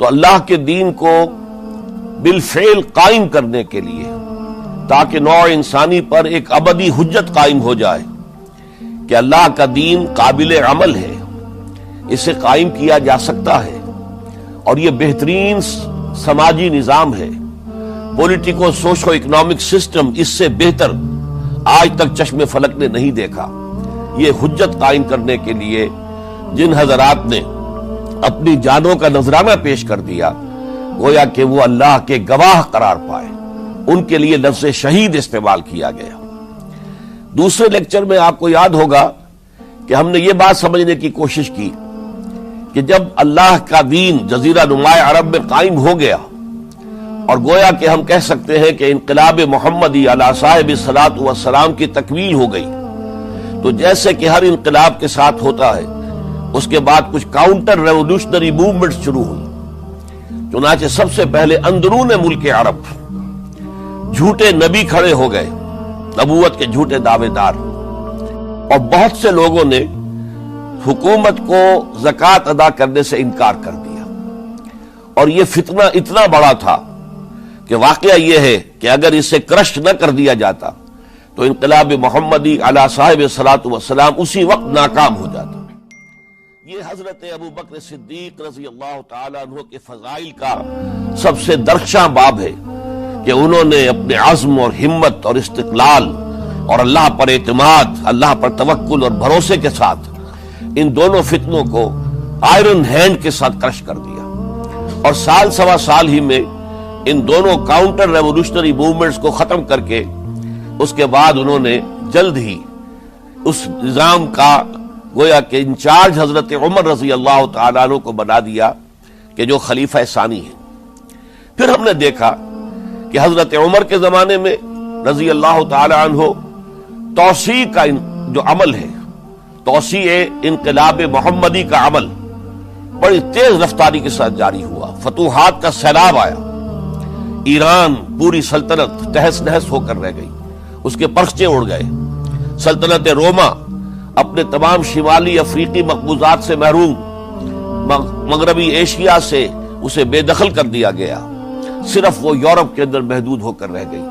تو اللہ کے دین کو بالفعل قائم کرنے کے لیے، تاکہ نوع انسانی پر ایک ابدی حجت قائم ہو جائے کہ اللہ کا دین قابل عمل ہے، اسے قائم کیا جا سکتا ہے، اور یہ بہترین سماجی نظام ہے، پولیٹیکو سوشو اکنامک سسٹم اس سے بہتر آج تک چشم فلک نے نہیں دیکھا۔ یہ حجت قائم کرنے کے لیے جن حضرات نے اپنی جانوں کا نذرانہ پیش کر دیا، گویا کہ وہ اللہ کے گواہ قرار پائے، ان کے لیے لفظ شہید استعمال کیا گیا۔ دوسرے لیکچر میں آپ کو یاد ہوگا کہ ہم نے یہ بات سمجھنے کی کوشش کی کہ جب اللہ کا دین جزیرہ نما عرب میں قائم ہو گیا، اور گویا کہ ہم کہہ سکتے ہیں کہ انقلاب محمدی علی صاحب الصلاۃ والسلام کی تکمیل ہو گئی، تو جیسے کہ ہر انقلاب کے ساتھ ہوتا ہے، اس کے بعد کچھ کاؤنٹر ریولوشنری موومنٹ شروع ہوئی۔ چنانچہ سب سے پہلے اندرون ملک عرب جھوٹے نبی کھڑے ہو گئے، نبوت کے جھوٹے دعوے دار، اور بہت سے لوگوں نے حکومت کو زکوٰۃ ادا کرنے سے انکار کر دیا، اور یہ فتنہ اتنا بڑا تھا کہ واقعہ یہ ہے کہ اگر اسے کرش نہ کر دیا جاتا تو انقلاب محمدی علی صاحب الصلاۃ والسلام اسی وقت ناکام ہو جاتا۔ یہ حضرت ابو بکر صدیق رضی اللہ تعالی عنہ کے فضائل کا سب سے درخشاں باب ہے کہ انہوں نے اپنے عزم اور ہمت اور استقلال اور اللہ پر اعتماد، اللہ پر توکل اور بھروسے کے ساتھ ان دونوں فتنوں کو آئرن ہینڈ کے ساتھ کرش کر دیا، اور سال سوا سال ہی میں ان دونوں کاؤنٹر ریولوشنری موومنٹس کو ختم کر کے اس کے بعد انہوں نے جلد ہی اس نظام کا گویا کہ انچارج حضرت عمر رضی اللہ تعالیٰ عنہ کو بنا دیا کہ جو خلیفہ ثانی ہیں۔ پھر ہم نے دیکھا کہ حضرت عمر کے زمانے میں رضی اللہ تعالیٰ عنہ توسیع کا جو عمل ہے، توسیع انقلاب محمدی کا عمل بڑی تیز رفتاری کے ساتھ جاری ہوا، فتوحات کا سیلاب آیا، ایران پوری سلطنت تہس نہس ہو کر رہ گئی، اس کے پرچے اڑ گئے، سلطنت روما اپنے تمام شمالی افریقی مقبوضات سے محروم، مغربی ایشیا سے اسے بے دخل کر دیا گیا، صرف وہ یورپ کے اندر محدود ہو کر رہ گئی۔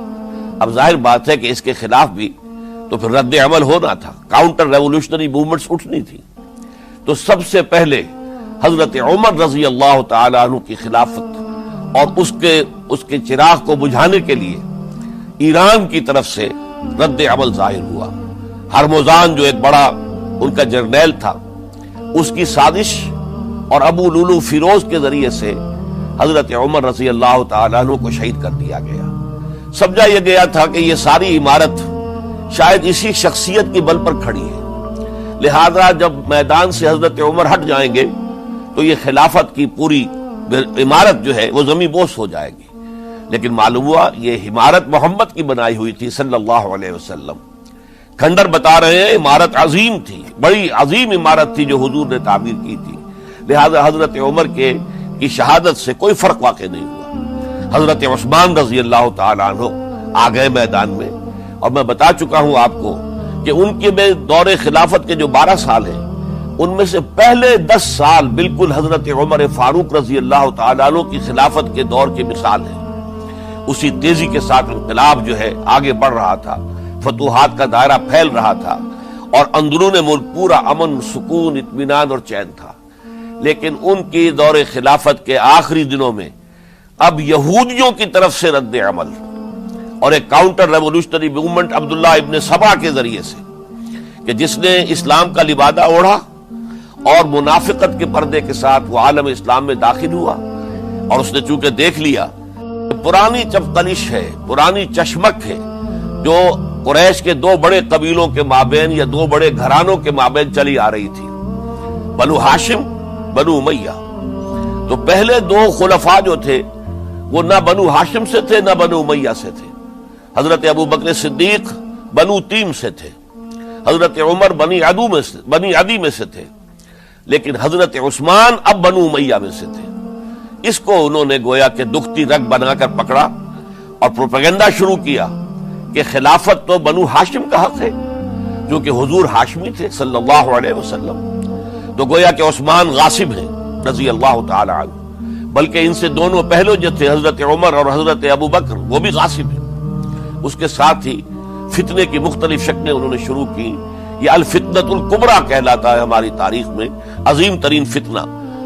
اب ظاہر بات ہے کہ اس کے خلاف بھی تو پھر رد عمل ہونا تھا، کاؤنٹر ریولوشنری موومنٹس اٹھنی تھی۔ تو سب سے پہلے حضرت عمر رضی اللہ تعالی عنہ کی خلافت اور اس کے چراغ کو بجھانے کے لیے ایران کی طرف سے رد عمل ظاہر ہوا۔ ہرموزان جو ایک بڑا ان کا جرنیل تھا، اس کی سازش اور ابو لولو فیروز کے ذریعے سے حضرت عمر رضی اللہ تعالیٰ عنہ کو شہید کر دیا گیا۔ سمجھا یہ گیا تھا کہ یہ ساری عمارت شاید اسی شخصیت کی بل پر کھڑی ہے، لہذا جب میدان سے حضرت عمر ہٹ جائیں گے تو یہ خلافت کی پوری عمارت جو ہے وہ زمین بوس ہو جائے گی۔ لیکن معلوم ہوا یہ عمارت محمد کی بنائی ہوئی تھی صلی اللہ علیہ وسلم۔ کھنڈر بتا رہے ہیں عمارت عظیم تھی، بڑی عظیم عمارت تھی جو حضور نے تعمیر کی تھی، لہذا حضرت عمر کی شہادت سے کوئی فرق واقع نہیں ہوا۔ حضرت عثمان رضی اللہ تعالیٰ عنہ آ گئے میدان میں، اور میں بتا چکا ہوں آپ کو کہ ان کے دور خلافت کے جو 12 سال ہیں، ان میں سے پہلے 10 سال بالکل حضرت عمر فاروق رضی اللہ تعالیٰ عنہ کی خلافت کے دور کی مثال ہے۔ اسی تیزی کے ساتھ انقلاب جو ہے آگے بڑھ رہا تھا، فتوحات کا دائرہ پھیل رہا تھا، اور اندرون ملک پورا امن، سکون، اطمینان اور چین تھا۔ لیکن ان کی دور خلافت کے آخری دنوں میں اب یہودیوں کی طرف سے رد عمل اور ایک کاؤنٹر ریولوشنری موومنٹ عبداللہ ابن سبا کے ذریعے سے، کہ جس نے اسلام کا لبادہ اوڑھا اور منافقت کے پردے کے ساتھ وہ عالم اسلام میں داخل ہوا، اور اس نے چونکہ دیکھ لیا پرانی چپقلش ہے، پرانی چشمک ہے جو قریش کے 2 بڑے قبیلوں کے مابین یا 2 بڑے گھرانوں کے مابین چلی آ رہی تھی، بنو ہاشم، بنو امیہ۔ تو پہلے 2 خلفاء جو تھے وہ نہ بنو ہاشم سے تھے نہ بنو امیہ سے تھے۔ حضرت ابو بکر صدیق بنو تیم سے تھے، حضرت عمر بنی عدی میں سے تھے، لیکن حضرت عثمان اب بنو امیہ میں سے تھے۔ اس کو انہوں نے گویا کہ دکھتی رگ بنا کر پکڑا اور پروپیگنڈا شروع کیا کہ خلافت تو بنو ہاشم کا حق ہے، جو کہ حضور ہاشمی تھے صلی اللہ علیہ وسلم۔ تو گویا کہ عثمان غاصب ہیں رضی اللہ تعالی عنہ، بلکہ ان سے دونوں پہلو جو تھے حضرت عمر اور حضرت ابو بکر وہ بھی غاصب ہیں۔ اس کے ساتھ ہی فتنے کی مختلف شکلیں انہوں نے شروع کی۔ یہ الفتنۃ الکبریٰ کہلاتا ہے ہماری تاریخ میں، عظیم ترین فتنہ،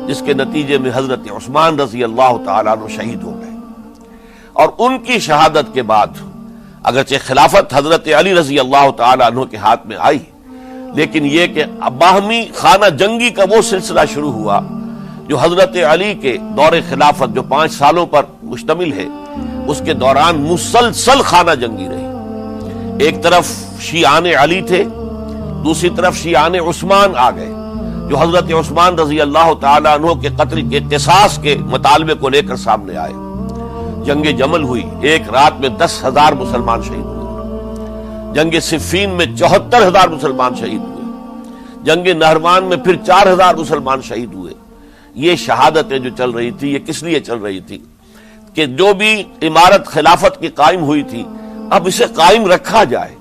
جس کے نتیجے میں حضرت عثمان رضی اللہ تعالیٰ عنہ شہید ہو گئے۔ اور ان کی شہادت کے بعد اگرچہ خلافت حضرت علی رضی اللہ تعالیٰ عنہ کے ہاتھ میں آئی، لیکن یہ کہ باہمی خانہ جنگی کا وہ سلسلہ شروع ہوا جو حضرت علی کے دور خلافت جو 5 سالوں پر مشتمل ہے، اس کے دوران مسلسل خانہ جنگی رہی۔ ایک طرف شیعان علی تھے، دوسری طرف شیعان عثمان آ گئے جو حضرت عثمان رضی اللہ تعالیٰ عنہ کے قتل کے قصاص کے مطالبے کو لے کر سامنے آئے۔ جنگ جمل ہوئی، ایک رات میں 10,000 مسلمان شہید ہوئے۔ جنگ صفین میں 74,000 مسلمان شہید ہوئے۔ جنگ نہروان میں پھر 4,000 مسلمان شہید ہوئے۔ یہ شہادتیں جو چل رہی تھی، یہ کس لیے چل رہی تھی کہ جو بھی عمارت خلافت کی قائم ہوئی تھی، اب اسے قائم رکھا جائے۔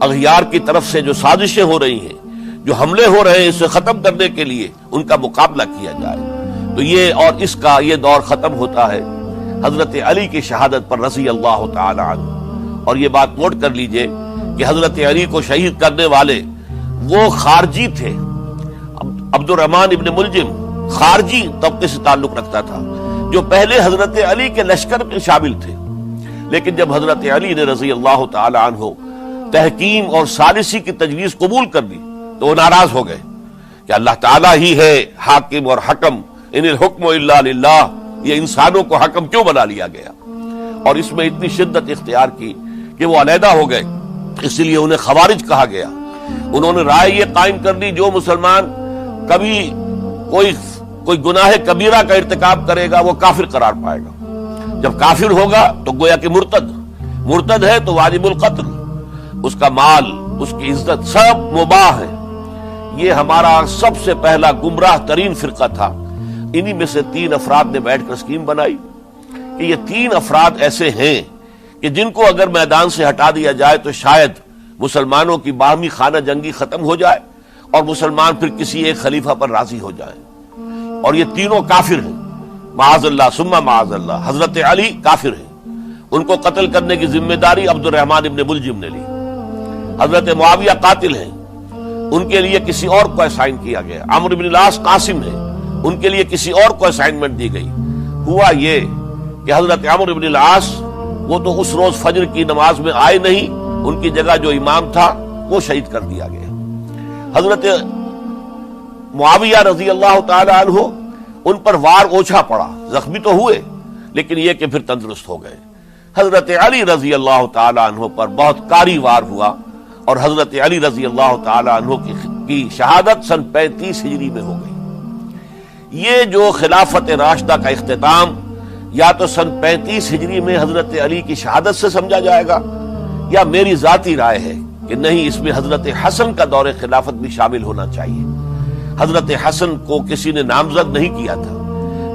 اغیار کی طرف سے جو سازشیں ہو رہی ہیں، جو حملے ہو رہے ہیں، اسے ختم کرنے کے لیے ان کا مقابلہ کیا جائے۔ تو یہ اور اس کا یہ دور ختم ہوتا ہے حضرت علی کی شہادت پر رضی اللہ تعالی عنہ۔ اور یہ بات نوٹ کر لیجئے کہ حضرت علی کو شہید کرنے والے وہ خارجی تھے۔ عبد الرحمن ابن ملجم خارجی طبقے سے تعلق رکھتا تھا، جو پہلے حضرت علی کے لشکر میں شامل تھے، لیکن جب حضرت علی نے رضی اللہ تعالی عنہ تحکیم اور ثالثی کی تجویز قبول کر لی تو وہ ناراض ہو گئے کہ اللہ تعالیٰ ہی ہے حاکم اور حکم، ان الحکم الا للہ، یہ انسانوں کو حکم کیوں بنا لیا گیا؟ اور اس میں اتنی شدت اختیار کی کہ وہ علیحدہ ہو گئے، اس لیے انہیں خوارج کہا گیا۔ انہوں نے رائے یہ قائم کر لی جو مسلمان کبھی کوئی گناہ کبیرہ کا ارتکاب کرے گا وہ کافر قرار پائے گا، جب کافر ہوگا تو گویا کہ مرتد ہے تو واجب القتل، اس کا مال، اس کی عزت سب مباح ہے۔ یہ ہمارا سب سے پہلا گمراہ ترین فرقہ تھا۔ انہی میں سے 3 افراد نے بیٹھ کر اسکیم بنائی کہ یہ 3 افراد ایسے ہیں کہ جن کو اگر میدان سے ہٹا دیا جائے تو شاید مسلمانوں کی باہمی خانہ جنگی ختم ہو جائے اور مسلمان پھر کسی ایک خلیفہ پر راضی ہو جائیں۔ اور یہ تینوں کافر ہیں، معاذ اللہ ثم معاذ اللہ۔ حضرت علی کافر ہیں، ان کو قتل کرنے کی ذمہ داری عبد الرحمن ابن ملجم نے لی۔ حضرت معاویہ قاتل ہیں، ان کے لیے کسی اور کو اسائن کیا گیا۔ عمرو بن العاص قاسم ہیں، ان کے لیے کسی اور کو اسائنمنٹ دی گئی۔ ہوا یہ کہ حضرت عمرو بن العاص وہ تو اس روز فجر کی نماز میں آئے نہیں، ان کی جگہ جو امام تھا وہ شہید کر دیا گیا۔ حضرت معاویہ رضی اللہ تعالی عنہ ان پر وار اوچھا پڑا، زخمی تو ہوئے لیکن یہ کہ پھر تندرست ہو گئے۔ حضرت علی رضی اللہ تعالی عنہ پر بہت کاری وار ہوا اور حضرت علی رضی اللہ تعالی عنہ کی شہادت سن 35 ہجری میں ہو گئی۔ یہ جو خلافت راشدہ کا اختتام یا تو سن 35 ہجری میں حضرت علی کی شہادت سے سمجھا جائے گا، یا میری ذاتی رائے ہے کہ نہیں، اس میں حضرت حسن کا دور خلافت بھی شامل ہونا چاہیے۔ حضرت حسن کو کسی نے نامزد نہیں کیا تھا،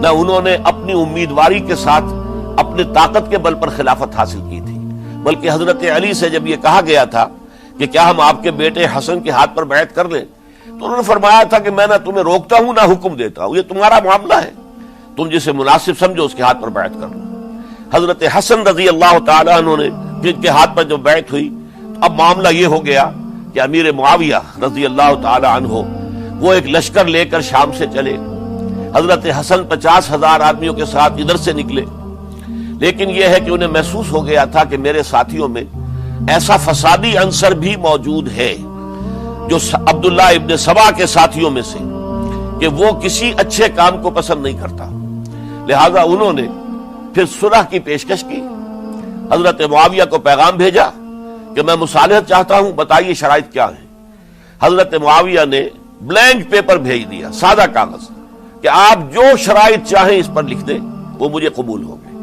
نہ انہوں نے اپنی امیدواری کے ساتھ اپنے طاقت کے بل پر خلافت حاصل کی تھی، بلکہ حضرت علی سے جب یہ کہا گیا تھا کہ کیا ہم آپ کے بیٹے حسن کے ہاتھ پر بیعت کر لیں، تو انہوں نے فرمایا تھا کہ میں نہ تمہیں روکتا ہوں نہ حکم دیتا ہوں، یہ تمہارا معاملہ ہے، تم جسے مناسب سمجھو اس کے ہاتھ پر بیعت کر لو۔ حضرت حسن رضی اللہ تعالیٰ عنہ نے جن کے ہاتھ پر جو بیعت ہوئی، اب معاملہ یہ ہو گیا کہ امیر معاویہ رضی اللہ تعالیٰ عنہ وہ ایک لشکر لے کر شام سے چلے۔ حضرت حسن 50,000 آدمیوں کے ساتھ ادھر سے نکلے، لیکن یہ ہے کہ انہیں محسوس ہو گیا تھا کہ میرے ساتھیوں میں ایسا فسادی عنصر بھی موجود ہے جو عبداللہ ابن سبا کے ساتھیوں میں سے، کہ وہ کسی اچھے کام کو پسند نہیں کرتا، لہذا انہوں نے پھر صلح کی پیشکش کی۔ حضرت معاویہ کو پیغام بھیجا کہ میں مصالحت چاہتا ہوں، بتائیے شرائط کیا ہیں۔ حضرت معاویہ نے بلینک پیپر بھیج دیا، سادہ کاغذ، کہ آپ جو شرائط چاہیں اس پر لکھ دیں، وہ مجھے قبول ہو گئے۔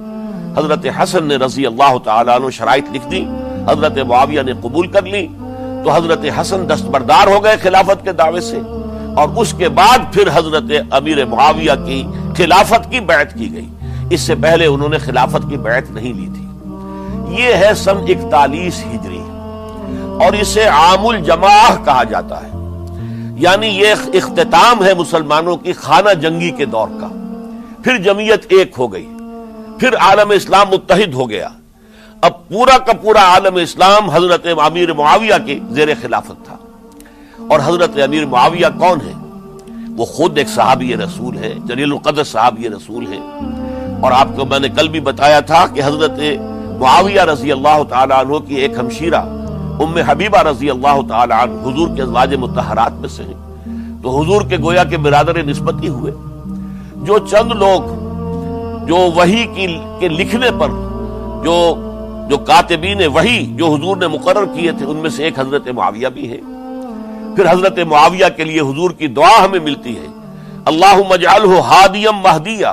حضرت حسن نے رضی اللہ تعالیٰ عنہ شرائط لکھ دی، حضرت معاویہ نے قبول کر لی، تو حضرت حسن دستبردار ہو گئے خلافت کے دعوے سے، اور اس کے بعد پھر حضرت امیر معاویہ کی خلافت کی بیعت کی گئی۔ اس سے پہلے انہوں نے خلافت کی بیعت نہیں لی تھی۔ یہ ہے سن 41 ہجری، اور اسے عام الجماع کہا جاتا ہے، یعنی یہ اختتام ہے مسلمانوں کی خانہ جنگی کے دور کا۔ پھر جمعیت ایک ہو گئی، پھر عالم اسلام متحد ہو گیا۔ اب پورا کا پورا عالم اسلام حضرت امیر معاویہ کے زیر خلافت تھا۔ اور حضرت امیر معاویہ کون ہے؟ وہ خود ایک صحابی رسول ہے، جلیل القدر صحابی رسول ہے۔ اور آپ کو میں نے کل بھی بتایا تھا کہ حضرت معاویہ رضی اللہ تعالی عنہ کی ایک ہمشیرہ ام حبیبہ رضی اللہ تعالی عنہ حضور کے ازواج مطہرات میں سے ہیں، تو حضور کے گویا کے برادر نسبت ہی ہوئے۔ جو چند لوگ جو وحی کے لکھنے پر جو کاتبین وحی جو حضور نے مقرر کیے تھے، ان میں سے ایک حضرت معاویہ بھی ہے۔ پھر حضرت معاویہ کے لیے حضور کی دعا ہمیں ملتی ہے، اللہم اجعلہ ہادیا مہدیا،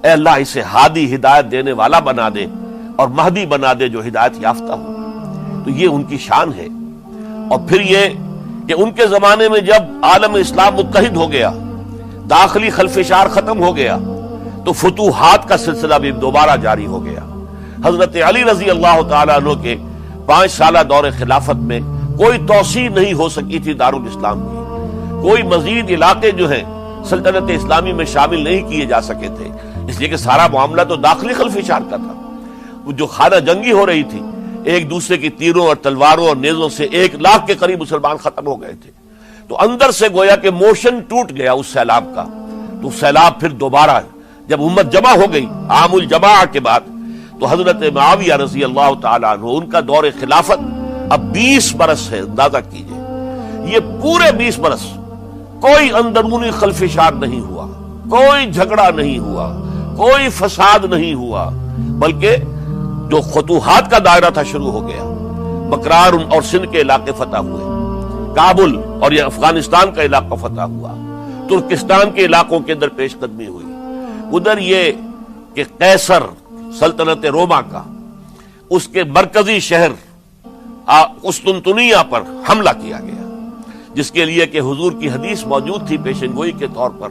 اے اللہ اسے ہادی ہدایت دینے والا بنا دے اور مہدی بنا دے جو ہدایت یافتہ ہو۔ تو یہ ان کی شان ہے۔ اور پھر یہ کہ ان کے زمانے میں جب عالم اسلام متحد ہو گیا، داخلی خلفشار ختم ہو گیا، تو فتوحات کا سلسلہ بھی دوبارہ جاری ہو گیا۔ حضرت علی رضی اللہ تعالیٰ عنہ کے 5 سالہ دور خلافت میں کوئی توسیع نہیں ہو سکی تھی دارالاسلام کی، کوئی مزید علاقے جو ہیں سلطنت اسلامی میں شامل نہیں کیے جا سکے تھے، اس لیے کہ سارا معاملہ تو داخلی خلفشار کا تھا۔ وہ جو خانہ جنگی ہو رہی تھی، ایک دوسرے کی تیروں اور تلواروں اور نیزوں سے 1 لاکھ کے قریب مسلمان ختم ہو گئے تھے۔ تو اندر سے گویا کہ موشن ٹوٹ گیا اس سیلاب کا۔ تو سیلاب پھر دوبارہ جب امت جمع ہو گئی عام الجماع کے بعد، تو حضرت معاویہ رضی اللہ تعالیٰ عنہ ان کا دور خلافت اب 20 برس ہے۔ اندازہ کیجئے یہ پورے 20 برس کوئی اندرونی خلفشار نہیں ہوا، کوئی جھگڑا نہیں ہوا، کوئی فساد نہیں ہوا، بلکہ جو فتوحات کا دائرہ تھا شروع ہو گیا۔ بکرار اور سندھ کے علاقے فتح ہوئے، کابل اور یہ افغانستان کا علاقہ فتح ہوا، ترکستان کے علاقوں کے اندر پیش قدمی ہوئی۔ ادھر یہ کہ قیصر سلطنت روما کا اس کے مرکزی شہر قسطنطنیہ پر حملہ کیا گیا، جس کے لیے کہ حضور کی حدیث موجود تھی پیشن گوئی کے طور پر،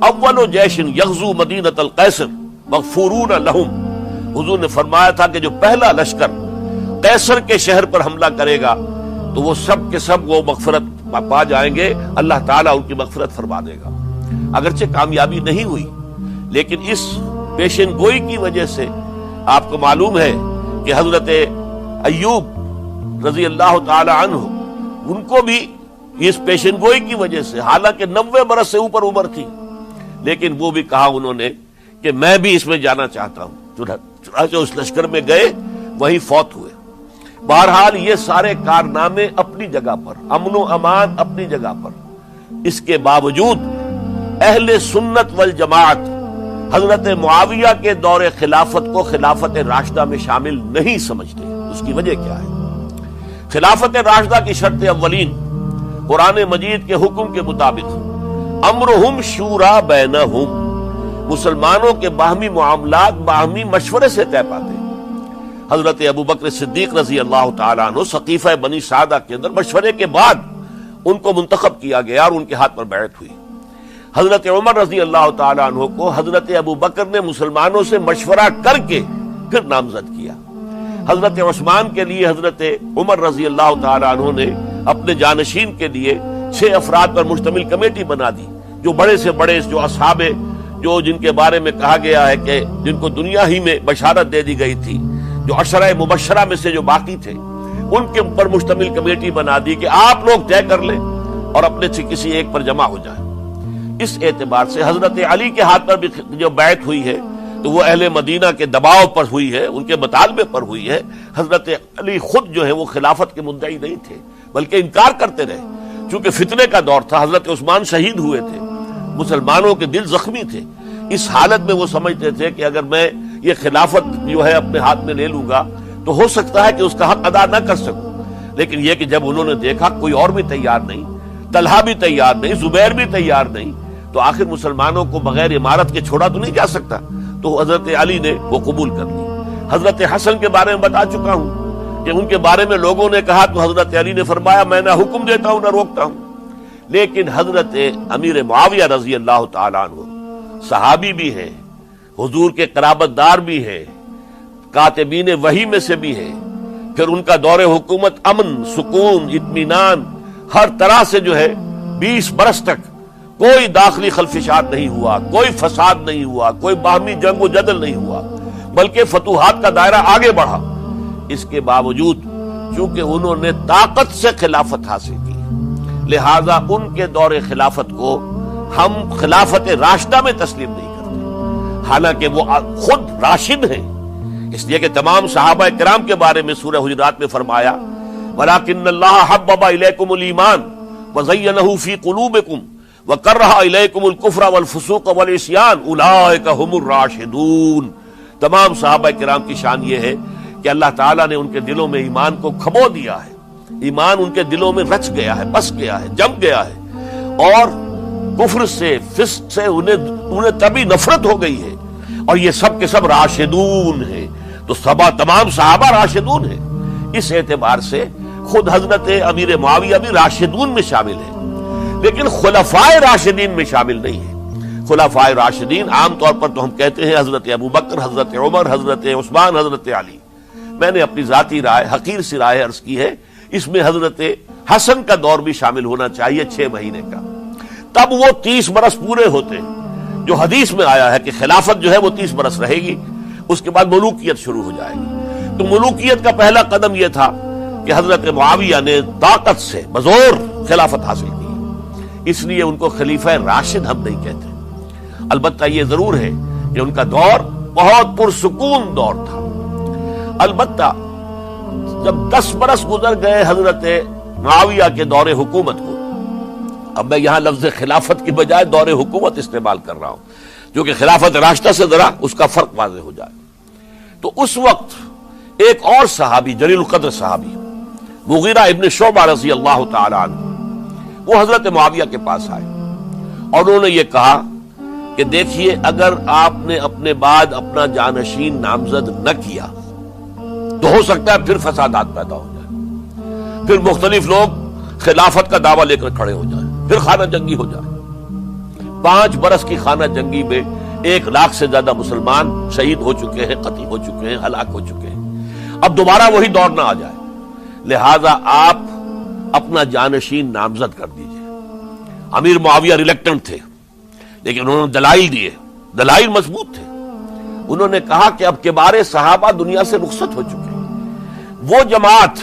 اول جیش یغزو مدینۃ القیصر مغفورون لہم۔ حضور نے فرمایا تھا کہ جو پہلا لشکر قیصر کے شہر پر حملہ کرے گا تو وہ سب کے سب وہ مغفرت پا جائیں گے، اللہ تعالیٰ ان کی مغفرت فرما دے گا۔ اگرچہ کامیابی نہیں ہوئی، لیکن اس پیشن گوئی کی وجہ سے آپ کو معلوم ہے کہ حضرت ایوب رضی اللہ تعالی عنہ ان کو بھی اس پیشن گوئی کی وجہ سے، حالانکہ 90 برس سے اوپر عمر تھی، لیکن وہ بھی کہا انہوں نے کہ میں بھی اس میں جانا چاہتا ہوں۔ چنانچہ اس لشکر میں گئے، وہیں فوت ہوئے۔ بہرحال یہ سارے کارنامے اپنی جگہ پر، امن و امان اپنی جگہ پر، اس کے باوجود اہل سنت والجماعت حضرت معاویہ کے دور خلافت کو خلافت راشدہ میں شامل نہیں سمجھتے۔ اس کی وجہ کیا ہے؟ خلافت راشدہ کی شرط اولین قرآن مجید کے حکم کے مطابق امرہم شورا بینہم، مسلمانوں کے باہمی معاملات باہمی مشورے سے طے پاتے ہیں۔ حضرت ابوبکر صدیق رضی اللہ تعالیٰ عنہ سقیفہ بنی سعدہ کے اندر مشورے کے بعد ان کو منتخب کیا گیا اور ان کے ہاتھ پر بیعت ہوئی۔ حضرت عمر رضی اللہ تعالیٰ عنہ کو حضرت ابوبکر نے مسلمانوں سے مشورہ کر کے پھر نامزد کیا۔ حضرت عثمان کے لیے حضرت عمر رضی اللہ تعالیٰ عنہ نے اپنے جانشین کے لیے 6 افراد پر مشتمل کمیٹی بنا دی، جو بڑے سے بڑے جو اصحاب جو جن کے بارے میں کہا گیا ہے کہ جن کو دنیا ہی میں بشارت دے دی گئی تھی، جو عشرہ مبشرہ میں سے جو باقی تھے، ان کے اوپر مشتمل کمیٹی بنا دی کہ آپ لوگ طے کر لیں اور اپنے سے کسی ایک پر جمع ہو جائیں۔ اس اعتبار سے حضرت علی کے ہاتھ پر بھی جو بیعت ہوئی ہے تو وہ اہل مدینہ کے دباؤ پر ہوئی ہے، ان کے مطالبے پر ہوئی ہے۔ حضرت علی خود جو ہے وہ خلافت کے مدعی نہیں تھے، بلکہ انکار کرتے رہے، چونکہ فتنے کا دور تھا۔ حضرت عثمان شہید ہوئے تھے، مسلمانوں کے دل زخمی تھے۔ اس حالت میں وہ سمجھتے تھے کہ اگر میں یہ خلافت جو ہے اپنے ہاتھ میں لے لوں گا تو ہو سکتا ہے کہ اس کا حق ادا نہ کر سکوں، لیکن یہ کہ جب انہوں نے دیکھا کوئی اور بھی تیار نہیں، طلحہ بھی تیار نہیں، زبیر بھی تیار نہیں، تو آخر مسلمانوں کو بغیر امارت کے چھوڑا تو نہیں جا سکتا، تو حضرت علی نے وہ قبول کر لی۔ حضرت حسن کے بارے میں بتا چکا ہوں کہ ان کے بارے میں لوگوں نے کہا تو حضرت علی نے فرمایا میں نہ حکم دیتا ہوں نہ روکتا ہوں۔ لیکن حضرت امیر معاویہ رضی اللہ تعالیٰ عنہ صحابی بھی ہے، حضور کے قرابت دار بھی ہے، کاتبین وحی میں سے بھی ہے، پھر ان کا دور حکومت امن، سکون، اطمینان ہر طرح سے جو ہے 20 برس تک کوئی داخلی خلفشات نہیں ہوا، کوئی فساد نہیں ہوا، کوئی باہمی جنگ و جدل نہیں ہوا، بلکہ فتوحات کا دائرہ آگے بڑھا۔ اس کے باوجود چونکہ انہوں نے طاقت سے خلافت حاصل کی، لہذا ان کے دور خلافت کو ہم خلافت راشدہ میں تسلیم نہیں کرتے، حالانکہ وہ خود راشد ہیں، اس لیے کہ تمام صحابہ کرام کے بارے میں سورہ حجرات میں فرمایا وَلَٰكِنَّ اللَّهَ حَبَّبَ إِلَيْكُمُ الْإِيمَانَ وَزَيَّنَهُ فِي قُلُوبِكُمْ وَكَرَّهَ إِلَيْكُمُ الْكُفْرَ وَالْفُسُوقَ وَالْعِصْيَانَ أُولَٰئِكَ هُمُ الرَّاشِدُونَ۔ تمام صحابہ کرام کی شان یہ ہے کہ اللہ تعالیٰ نے ان کے دلوں میں ایمان کو کھبو دیا ہے، ایمان ان کے دلوں میں رچ گیا ہے، بس گیا ہے، جم گیا ہے، اور کفر سے فسق سے انہیں تبھی نفرت ہو گئی ہے، اور یہ سب کے سب راشدون ہیں۔ تو تمام صحابہ راشدون ہیں، اس اعتبار سے خود حضرت امیر معاویہ بھی راشدون میں شامل ہیں، لیکن خلفائے راشدین میں شامل نہیں ہیں۔ خلفائے راشدین عام طور پر تو ہم کہتے ہیں حضرت ابو بکر، حضرت عمر، حضرت عثمان، حضرت علی۔ میں نے اپنی ذاتی رائے، حقیر سی رائے عرض کی ہے، اس میں حضرت حسن کا دور بھی شامل ہونا چاہیے 6 مہینے کا، تب وہ 30 برس پورے ہوتے ہیں، جو حدیث میں آیا ہے کہ خلافت جو ہے وہ 30 برس رہے گی، اس کے بعد ملوکیت شروع ہو جائے گی۔ تو ملوکیت کا پہلا قدم یہ تھا کہ حضرت معاویہ نے طاقت سے بزور خلافت حاصل کی، اس لیے ان کو خلیفہ راشد ہم نہیں کہتے۔ البتہ یہ ضرور ہے کہ ان کا دور بہت پرسکون دور تھا۔ البتہ جب 10 برس گزر گئے حضرت معاویہ کے دور حکومت کو، اب میں یہاں لفظ خلافت کی بجائے دور حکومت استعمال کر رہا ہوں، جو کہ خلافت راشدہ سے ذرا اس کا فرق واضح ہو جائے، تو اس وقت ایک اور صحابی، جلیل القدر صحابی مغیرہ ابن شعبہ رضی اللہ تعالی عنہ، وہ حضرت معاویہ کے پاس آئے اور انہوں نے یہ کہا کہ دیکھیے، اگر آپ نے اپنے بعد اپنا جانشین نامزد نہ کیا تو ہو سکتا ہے پھر فسادات پیدا ہو جائے، پھر مختلف لوگ خلافت کا دعویٰ لے کر کھڑے ہو جائیں، پھر خانہ جنگی ہو جائے۔ 5 برس کی خانہ جنگی میں 1 لاکھ سے زیادہ مسلمان شہید ہو چکے ہیں، قتل ہو چکے ہیں، ہلاک ہو چکے ہیں۔ اب دوبارہ وہی دور نہ آ جائے، لہذا آپ اپنا جانشین نامزد کر دیجئے۔ امیر معاویہ ریلیکٹنٹ تھے، لیکن انہوں نے دلائل دیے، دلائل مضبوط تھے۔ انہوں نے کہا کہ اب کبار صحابہ دنیا سے رخصت ہو چکے ہیں، وہ جماعت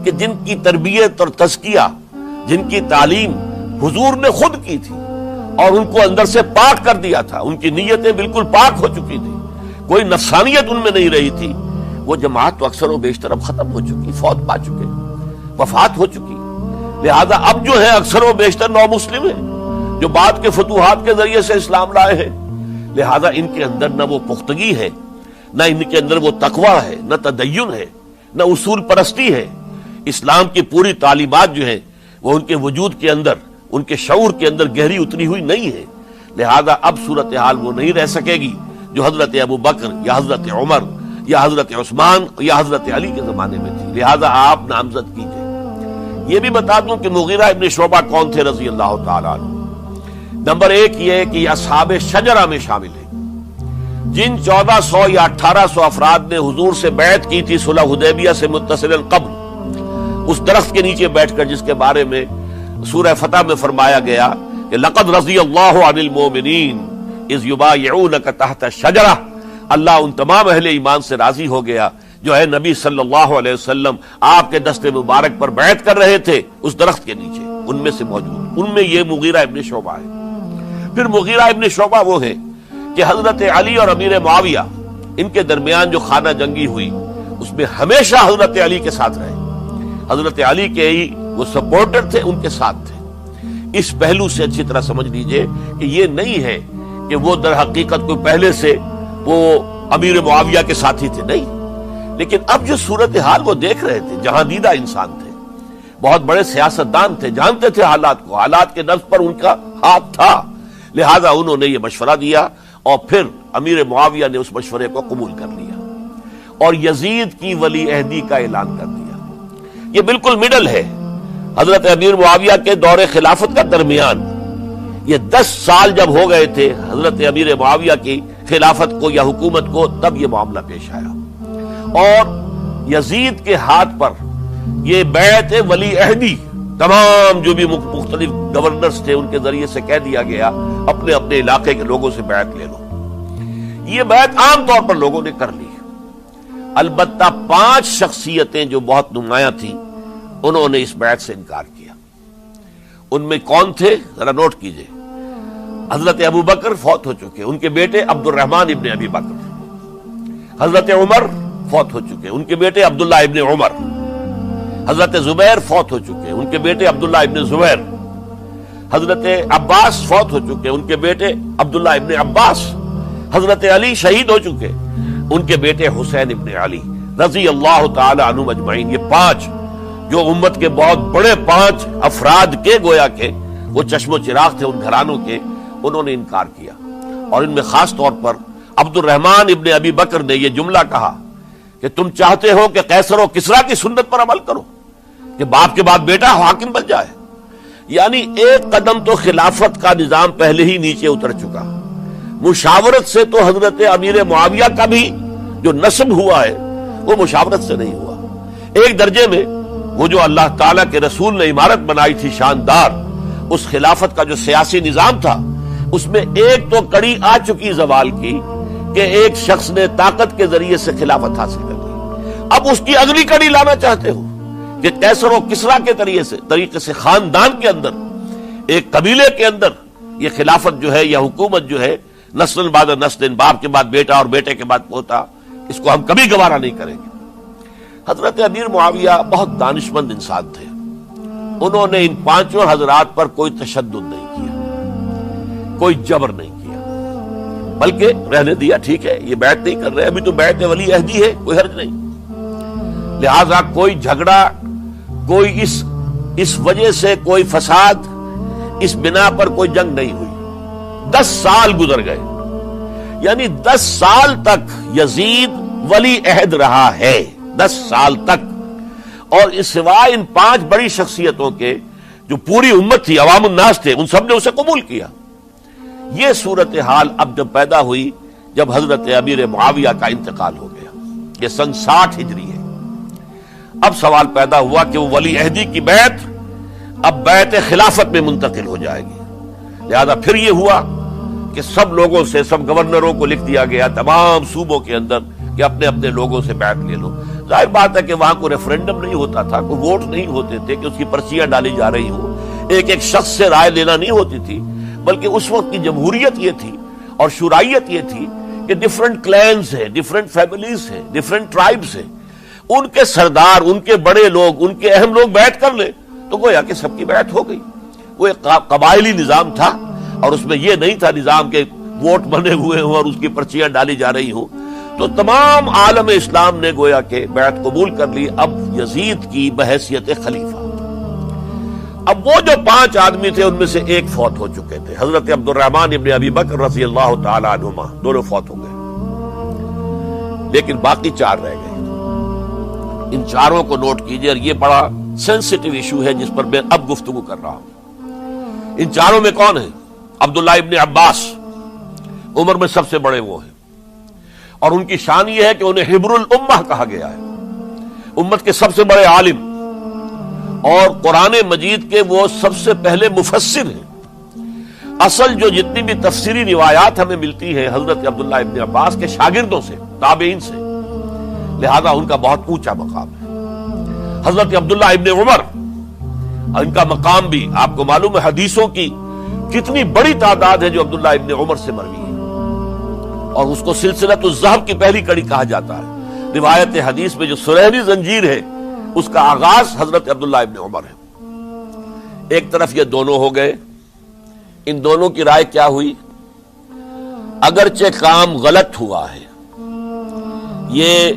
کہ جن کی تربیت اور تزکیہ، جن کی تعلیم حضور نے خود کی تھی اور ان کو اندر سے پاک کر دیا تھا، ان کی نیتیں بالکل پاک ہو چکی تھی، کوئی نفسانیت ان میں نہیں رہی تھی، وہ جماعت تو اکثر و بیشتر اب ختم ہو چکی، فوت پا چکے، وفات ہو چکی۔ لہذا اب جو ہے اکثر و بیشتر نو مسلم ہیں، جو بعد کے فتوحات کے ذریعے سے اسلام لائے ہیں، لہذا ان کے اندر نہ وہ پختگی ہے، نہ ان کے اندر وہ تقویٰ ہے، نہ تدین ہے، نہ اصول پرستی ہے۔ اسلام کی پوری تعلیمات جو ہیں وہ ان کے وجود کے اندر، ان کے شعور کے اندر گہری اتری ہوئی نہیں ہے، لہذا اب صورتحال وہ نہیں رہ سکے گی جو حضرت ابو بکر یا حضرت عمر یا حضرت عثمان یا حضرت علی کے زمانے میں تھی، لہذا آپ نامزد کیجئے۔ یہ بھی بتا دوں کہ مغیرہ ابن شعبہ کون تھے رضی اللہ تعالیٰ عنہ۔ نمبر 1 یہ ہے کہ یہ اصحاب شجرہ میں شامل ہیں، جن 1400 یا 1800 افراد نے حضور سے بیعت کی تھی صلح حدیبیہ سے متصل قبل، اس درخت کے نیچے بیٹھ کر جس کے بارے میں سورہ فتح میں فرمایا گیا کہ لقد رضی اللہ عن المؤمنین اذ یبایعونک تحت الشجرہ، اللہ ان تمام اہل ایمان سے راضی ہو گیا جو ہے نبی صلی اللہ علیہ وسلم آپ کے دست مبارک پر بیعت کر رہے تھے اس درخت کے نیچے، ان میں سے موجود، ان میں یہ مغیرہ ابن شعبہ ہے۔ پھر مغیرہ ابن شعبہ وہ ہے کہ حضرت علی اور امیر معاویہ ان کے درمیان جو خانہ جنگی ہوئی اس میں ہمیشہ حضرت علی کے ساتھ رہے، حضرت علی کے ہی وہ سپورٹر تھے، ان کے ساتھ تھے۔ اس پہلو سے اچھی طرح سمجھ لیجئے کہ یہ نہیں ہے کہ وہ در حقیقت کوئی پہلے سے وہ امیر معاویہ کے ساتھی تھے، نہیں، لیکن اب جو صورتحال وہ دیکھ رہے تھے، جہاں دیدہ انسان تھے، بہت بڑے سیاستدان تھے، جانتے تھے حالات کو، حالات کے نفس پر ان کا ہاتھ تھا، لہذا انہوں نے یہ مشورہ دیا اور پھر امیر معاویہ نے اس مشورے کو قبول کر لیا اور یزید کی ولی عہدی کا اعلان کر دیا۔ یہ بالکل مڈل ہے حضرت امیر معاویہ کے دور خلافت کا درمیان، یہ 10 سال جب ہو گئے تھے حضرت امیر معاویہ کی خلافت کو یا حکومت کو، تب یہ معاملہ پیش آیا اور یزید کے ہاتھ پر یہ بیعت ولی عہدی تمام جو بھی مختلف گورنرز تھے ان کے ذریعے سے کہہ دیا گیا اپنے اپنے علاقے کے لوگوں سے بیعت لے لو. یہ بیعت عام طور پر لوگوں نے کر لی. البتہ 5 شخصیتیں جو بہت نمایاں تھیں انہوں نے اس بیعت سے انکار کیا. ان میں کون تھے ذرا نوٹ کیجئے. حضرت ابو بکر فوت ہو چکے, ان کے بیٹے عبد الرحمن ابن ابی بکر. حضرت عمر فوت ہو چکے, ان کے بیٹے عبداللہ ابن عمر. حضرت زبیر فوت ہو چکے, ان کے بیٹے عبداللہ ابن زبیر. حضرت عباس فوت ہو چکے, ان کے بیٹے عبداللہ ابن عباس. حضرت علی شہید ہو چکے, ان کے بیٹے حسین ابن علی رضی اللہ تعالی عنہم اجمعین. یہ 5 جو امت کے بہت بڑے 5 افراد کے گویا کے وہ چشم و چراغ تھے ان گھرانوں کے, انہوں نے انکار کیا. اور ان میں خاص طور پر عبد الرحمن ابن ابی بکر نے یہ جملہ کہا کہ تم چاہتے ہو کہ قیصر و کسریٰ کی سنت پر عمل کرو کہ باپ کے بعد بیٹا حاکم بن جائے. یعنی ایک قدم تو خلافت کا نظام پہلے ہی نیچے اتر چکا. مشاورت سے تو حضرت امیر معاویہ کا بھی جو نسب ہوا ہے وہ مشاورت سے نہیں ہوا. ایک درجے میں وہ جو اللہ تعالیٰ کے رسول نے عمارت بنائی تھی شاندار, اس خلافت کا جو سیاسی نظام تھا اس میں ایک تو کڑی آ چکی زوال کی کہ ایک شخص نے طاقت کے ذریعے سے خلافت حاصل کر لی. اب اس کی اگلی کڑی لانا چاہتے ہو کہ قیصر و کسریٰ کے طریقے سے خاندان کے اندر, ایک قبیلے کے اندر یہ خلافت جو ہے یا حکومت جو ہے نسل بعد نسل, باپ کے بعد بیٹا اور بیٹے کے بعد پوتا, اس کو ہم کبھی گوارا نہیں کریں گے. حضرت امیر معاویہ بہت دانشمند انسان تھے. انہوں نے ان 5 حضرات پر کوئی تشدد نہیں کیا, کوئی جبر نہیں کیا, بلکہ رہنے دیا. ٹھیک ہے یہ بیعت نہیں کر رہے, ابھی تو بیعت ولی عہدی ہے, کوئی حرج نہیں. لہذا کوئی جھگڑا, کوئی اس وجہ سے کوئی فساد, اس بنا پر کوئی جنگ نہیں ہوئی. 10 سال گزر گئے, یعنی 10 سال تک یزید ولی عہد رہا ہے. 10 سال تک. اور اس سوائے ان 5 بڑی شخصیتوں کے جو پوری امت تھی, عوام الناس تھے, ان سب نے اسے قبول کیا. یہ صورتحال اب جب پیدا ہوئی جب حضرت امیر معاویہ کا انتقال ہو گیا, یہ سن 60 ہجری ہے. اب سوال پیدا ہوا کہ وہ ولی عہدی کی بیعت اب بیعت خلافت میں منتقل ہو جائے گی. لہذا پھر یہ ہوا کہ سب لوگوں سے, سب گورنروں کو لکھ دیا گیا تمام صوبوں کے اندر کہ اپنے اپنے لوگوں سے بیعت لے لو. ظاہر بات ہے کہ وہاں کوئی ریفرنڈم نہیں ہوتا تھا, کوئی ووٹ نہیں ہوتے تھے کہ اس کی پرچیاں ڈالی جا رہی ہوں, ایک شخص سے رائے لینا نہیں ہوتی تھی, بلکہ اس وقت کی جمہوریت یہ تھی اور شورائیت یہ تھی کہ ڈفرنٹ کلینز ہیں, ڈفرنٹ فیملیز ہیں, ڈفرنٹ ٹرائبز ہیں, ان کے سردار, ان کے بڑے لوگ, ان کے اہم لوگ بیعت کر لیں تو گویا کہ سب کی بیعت ہو گئی. وہ ایک قبائلی نظام تھا اور اس میں یہ نہیں تھا نظام کے ووٹ بنے ہوئے ہوں اور اس کی پرچیاں ڈالی جا رہی ہوں. تو تمام عالم اسلام نے گویا کہ بیعت قبول کر لی اب یزید کی بحیثیت خلیفہ. اب وہ جو 5 آدمی تھے ان میں سے ایک فوت ہو چکے تھے, حضرت عبد الرحمن ابن ابی بکر رضی اللہ تعالی عنہما, دونوں فوت ہو گئے, لیکن باقی 4 رہ گئے. ان 4 کو نوٹ کیجئے, اور یہ بڑا سینسٹیو ایشو ہے جس پر میں اب گفتگو کر رہا ہوں. ان 4 میں کون ہیں؟ عبداللہ ابن عباس, عمر میں سب سے بڑے وہ ہیں, اور ان کی شان یہ ہے کہ انہیں حبر الامہ کہا گیا ہے, امت کے سب سے بڑے عالم, اور قرآن مجید کے وہ سب سے پہلے مفسر ہیں. اصل جو جتنی بھی تفسیری روایات ہمیں ملتی ہیں حضرت عبداللہ ابن عباس کے شاگردوں سے, تابعین سے, لہذا ان کا بہت اونچا مقام ہے. حضرت عبداللہ ابن عمر, ان کا مقام بھی آپ کو معلوم ہے, حدیثوں کی کتنی بڑی تعداد ہے جو عبداللہ ابن عمر سے مروی ہے, اور اس کو سلسلۃ الذہب کی پہلی کڑی کہا جاتا ہے. روایت حدیث میں جو سنہری زنجیر ہے اس کا آغاز حضرت عبداللہ ابن عمر ہے. ایک طرف یہ دونوں ہو گئے, ان دونوں کی رائے کیا ہوئی؟ اگرچہ کام غلط ہوا ہے, یہ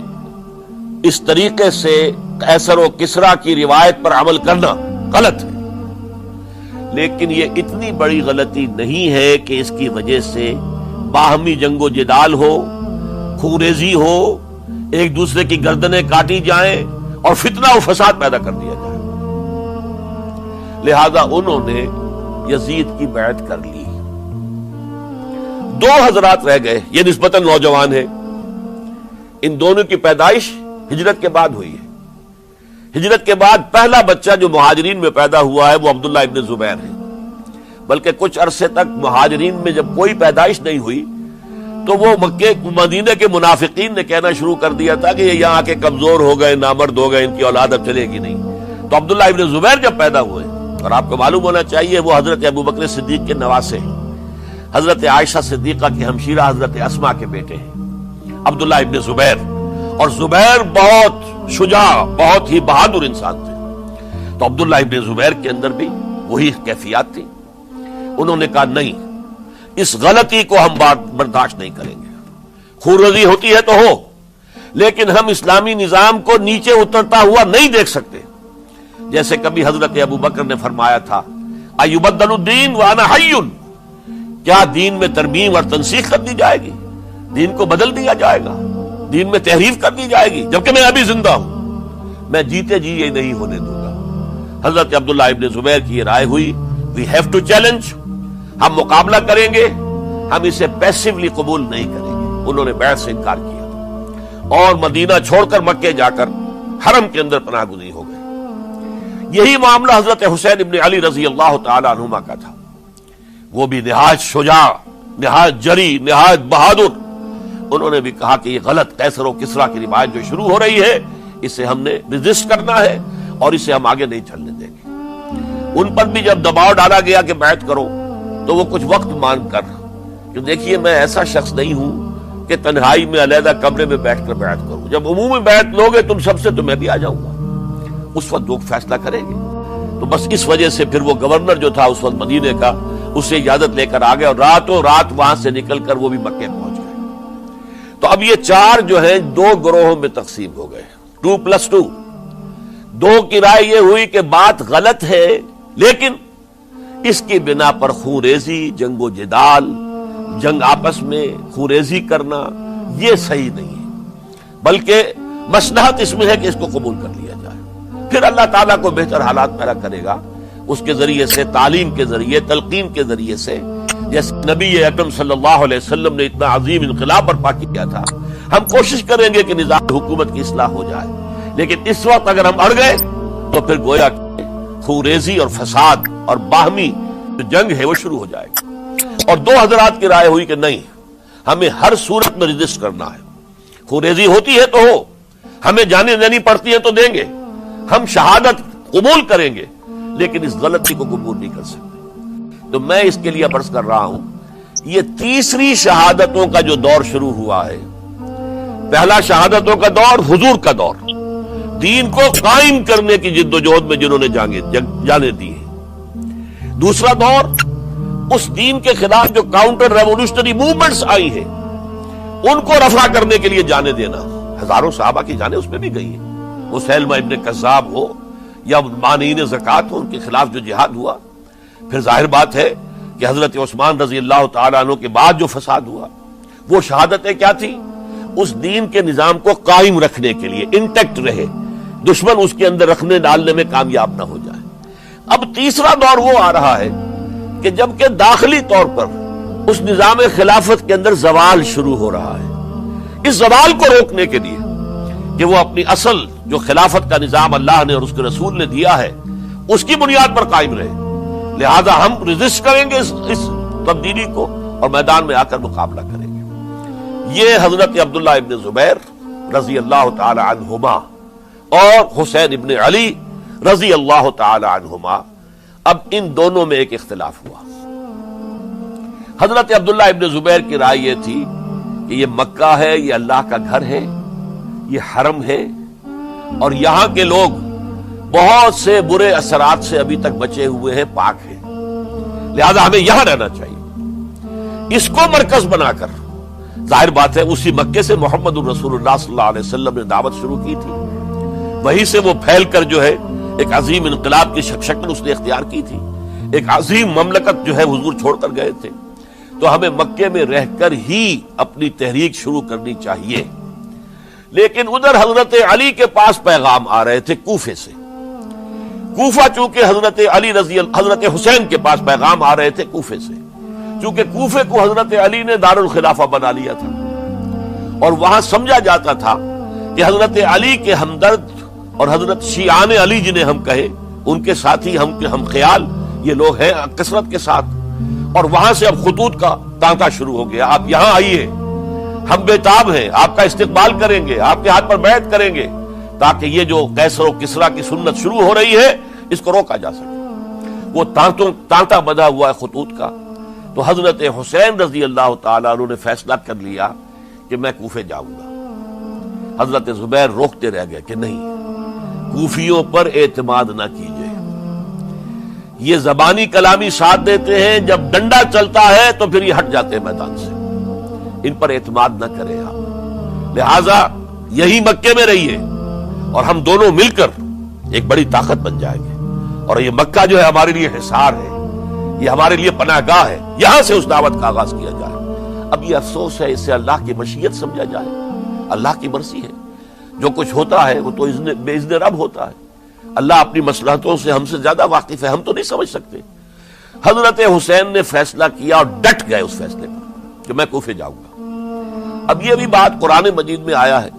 اس طریقے سے قیصر و کسریٰ کی روایت پر عمل کرنا غلط ہے, لیکن یہ اتنی بڑی غلطی نہیں ہے کہ اس کی وجہ سے باہمی جنگ و جدال ہو, خونریزی ہو, ایک دوسرے کی گردنیں کاٹی جائیں اور فتنہ و فساد پیدا کر دیا جائے. لہذا انہوں نے یزید کی بیعت کر لی. 2 حضرات رہ گئے, یہ نسبتاً نوجوان ہیں, ان دونوں کی پیدائش ہجرت کے بعد ہوئی ہے. ہجرت کے بعد پہلا بچہ جو مہاجرین میں پیدا ہوا ہے وہ عبداللہ ابن زبیر ہے، بلکہ کچھ عرصے تک مہاجرین میں جب کوئی پیدائش نہیں ہوئی تو وہ مکے مدینے کے منافقین نے کہنا شروع کر دیا تھا کہ یہ یہاں کے کمزور ہو گئے، نامرد ہو گئے، ان کی اولاد اب چلے گی نہیں۔ تو عبداللہ ابن زبیر جب پیدا ہوئے، اور آپ کو معلوم ہونا چاہیے وہ حضرت ابوبکر صدیق کے نواسے ہیں، حضرت عائشہ صدیقہ کی ہمشیرہ حضرت اسما کے بیٹے ہیں عبداللہ ابن زبیر، اور زبیر بہت شجاع، بہت ہی بہادر انسان تھے۔ تو عبداللہ ابن زبیر کے اندر بھی وہی کیفیات تھی۔ انہوں نے کہا نہیں، اس غلطی کو ہم برداشت نہیں کریں گے، خونریزی ہوتی ہے تو ہو، لیکن ہم اسلامی نظام کو نیچے اترتا ہوا نہیں دیکھ سکتے۔ جیسے کبھی حضرت ابوبکر نے فرمایا تھا ایبدل الدین وانا حی، کیا دین میں ترمیم اور تنسیخ کر دی جائے گی؟ دین کو بدل دیا جائے گا، دین میں تحریف کر دی جائے گی جبکہ میں ابھی زندہ ہوں؟ میں جیتے جی یہ نہیں ہونے دوں گا۔ حضرت عبداللہ ابن زبیر کی یہ رائے ہوئی، وی ہیو ٹو چیلنج، ہم مقابلہ کریں گے، ہم اسے پیسیولی قبول نہیں کریں گے۔ انہوں نے بیعت سے انکار کیا اور مدینہ چھوڑ کر مکے جا کر حرم کے اندر پناہ گزین ہو گئے۔ یہی معاملہ حضرت حسین ابن علی رضی اللہ تعالی عنہما کا تھا، وہ بھی نہایت شجاع، نہایت جری، نہایت بہادر۔ انہوں نے بھی کہا کہ یہ غلط قیصر و کسریٰ کی روایت جو شروع ہو رہی ہے اسے ہم نے ریزسٹ کرنا ہے اور اسے ہم آگے نہیں چلنے دیں گے۔ ان پر بھی جب دباؤ ڈالا گیا کہ بیعت کرو تو وہ کچھ وقت مان کر، کہ دیکھیے میں ایسا شخص نہیں ہوں کہ تنہائی میں علیحدہ کمرے میں بیٹھ کر بیعت کروں، جب عمومی بیعت لوگے تم سب سے تو میں بھی آ جاؤں گا، اس وقت لوگ فیصلہ کریں گے۔ تو بس اس وجہ سے پھر وہ گورنر جو تھا اس وقت مدینے کا، اس سے اجازت لے کر آ گئے اور راتوں رات وہاں سے نکل کر وہ بھی مکے پہنچ گئے۔ تو اب یہ چار جو ہیں دو گروہوں میں تقسیم ہو گئے، 2+2۔ دو کی رائے یہ ہوئی کہ بات غلط ہے، لیکن اس کی بنا پر خونریزی، جنگ و جدال، جنگ آپس میں خونریزی کرنا یہ صحیح نہیں ہے، بلکہ مصلحت اس میں ہے کہ اس کو قبول کر لیا جائے، پھر اللہ تعالیٰ کو بہتر حالات پیدا کرے گا اس کے ذریعے سے، تعلیم کے ذریعے، تلقین کے ذریعے سے، جیسے نبی اکرم صلی اللہ علیہ وسلم نے اتنا عظیم انقلاب برپا کیا تھا۔ ہم کوشش کریں گے کہ نظام حکومت کی اصلاح ہو جائے، لیکن اس وقت اگر ہم اڑ گئے تو پھر گویا کہ خونریزی اور فساد اور باہمی جو جنگ ہے وہ شروع ہو جائے گی۔ اور دو حضرات کی رائے ہوئی کہ نہیں، ہمیں ہر صورت میں ریزسٹ کرنا ہے، خونریزی ہوتی ہے تو ہو، ہمیں جانے دینی پڑتی ہے تو دیں گے، ہم شہادت قبول کریں گے، لیکن اس غلطی کو قبول نہیں کر سکتے۔ تو میں اس کے لیے عرض کر رہا ہوں، یہ تیسری شہادتوں کا جو دور شروع ہوا ہے، پہلا شہادتوں کا دور حضور کا دور، دین کو قائم کرنے کی جد و جہد میں جنہوں نے جانے دی ہیں۔ دوسرا دور اس دین کے خلاف جو کاؤنٹر ریولوشنری موومنٹس آئی ہیں ان کو رفع کرنے کے لیے جانے دینا، ہزاروں صحابہ کی جانیں اس میں بھی گئی ہیں، وہ سیلمہ ابن کذاب ہو یا مانعین زکوٰۃ ہو، ان کے خلاف جو جہاد ہوا۔ پھر ظاہر بات ہے کہ حضرت عثمان رضی اللہ تعالیٰ عنہ کے بعد جو فساد ہوا، وہ شہادتیں کیا تھی؟ اس دین کے نظام کو قائم رکھنے کے لیے، انٹیکٹ رہے، دشمن اس کے اندر رکھنے ڈالنے میں کامیاب نہ ہو جائے۔ اب تیسرا دور وہ آ رہا ہے کہ جبکہ داخلی طور پر اس نظام خلافت کے اندر زوال شروع ہو رہا ہے، اس زوال کو روکنے کے لیے کہ وہ اپنی اصل جو خلافت کا نظام اللہ نے اور اس کے رسول نے دیا ہے اس کی بنیاد پر قائم رہے، لہذا ہم ریزسٹ کریں گے اس تبدیلی کو اور میدان میں آ کر مقابلہ کریں گے۔ یہ حضرت عبداللہ ابن زبیر رضی اللہ تعالی عنہما اور حسین ابن علی رضی اللہ تعالی عنہما، اب ان دونوں میں ایک اختلاف ہوا۔ حضرت عبداللہ ابن زبیر کی رائے یہ تھی کہ یہ مکہ ہے، یہ اللہ کا گھر ہے، یہ حرم ہے، اور یہاں کے لوگ بہت سے برے اثرات سے ابھی تک بچے ہوئے ہیں، پاک ہیں، لہذا ہمیں یہاں رہنا چاہیے۔ اس کو مرکز بنا کر ظاہر بات ہے اسی مکے سے محمد الرسول اللہ صلی اللہ علیہ وسلم نے دعوت شروع کی تھی، وہیں سے وہ پھیل کر جو ہے ایک عظیم انقلاب کی شکل اس نے اختیار کی تھی، ایک عظیم مملکت جو ہے حضور چھوڑ کر گئے تھے۔ تو ہمیں مکے میں رہ کر ہی اپنی تحریک شروع کرنی چاہیے، لیکن ادھر حضرت علی کے پاس پیغام آ رہے تھے کوفے سے۔ کوفہ چونکہ حضرت حسین کے پاس پیغام آ رہے تھے کوفے سے، چونکہ کوفے کو حضرت علی نے دارالخلافہ بنا لیا تھا، اور وہاں سمجھا جاتا تھا کہ حضرت علی کے ہمدرد اور حضرت شیعان علی جنہیں ہم کہے ان کے ساتھی ہم خیال یہ لوگ ہیں کثرت کے ساتھ. اور وہاں سے اب خطوط کا تانتا شروع ہو گیا. آپ یہاں آئیے, ہم بےتاب ہیں, آپ کا استقبال کریں گے, آپ کے ہاتھ پر بیعت کریں گے, تاکہ یہ جو قیصر و کسریٰ کی سنت شروع ہو رہی ہے اس کو روکا جا سکے. وہ تانتا بندھا ہوا ہے خطوط کا. تو حضرت حسین رضی اللہ تعالیٰ عنہ نے فیصلہ کر لیا کہ میں کوفے جاؤں گا. حضرت زبیر روکتے رہ گئے کہ نہیں, کوفیوں پر اعتماد نہ کیجیے, یہ زبانی کلامی ساتھ دیتے ہیں, جب ڈنڈا چلتا ہے تو پھر یہ ہٹ جاتے ہیں میدان سے, ان پر اعتماد نہ کریں آپ. لہذا یہی مکے میں رہیے اور ہم دونوں مل کر ایک بڑی طاقت بن جائیں گے. اور یہ مکہ جو ہے ہمارے لیے حصار ہے, یہ ہمارے لیے پناہ گاہ ہے, یہاں سے اس دعوت کا آغاز کیا جائے. اب یہ افسوس ہے, اس سے اللہ کی مشیت سمجھا جائے, اللہ کی مرضی ہے. جو کچھ ہوتا ہے وہ تو بے اذن رب ہوتا ہے. اللہ اپنی مصلحتوں سے ہم سے زیادہ واقف ہے, ہم تو نہیں سمجھ سکتے. حضرت حسین نے فیصلہ کیا اور ڈٹ گئے اس فیصلے پر کہ میں کوفے جاؤں گا. اب یہ بھی بات قرآن مجید میں آیا ہے,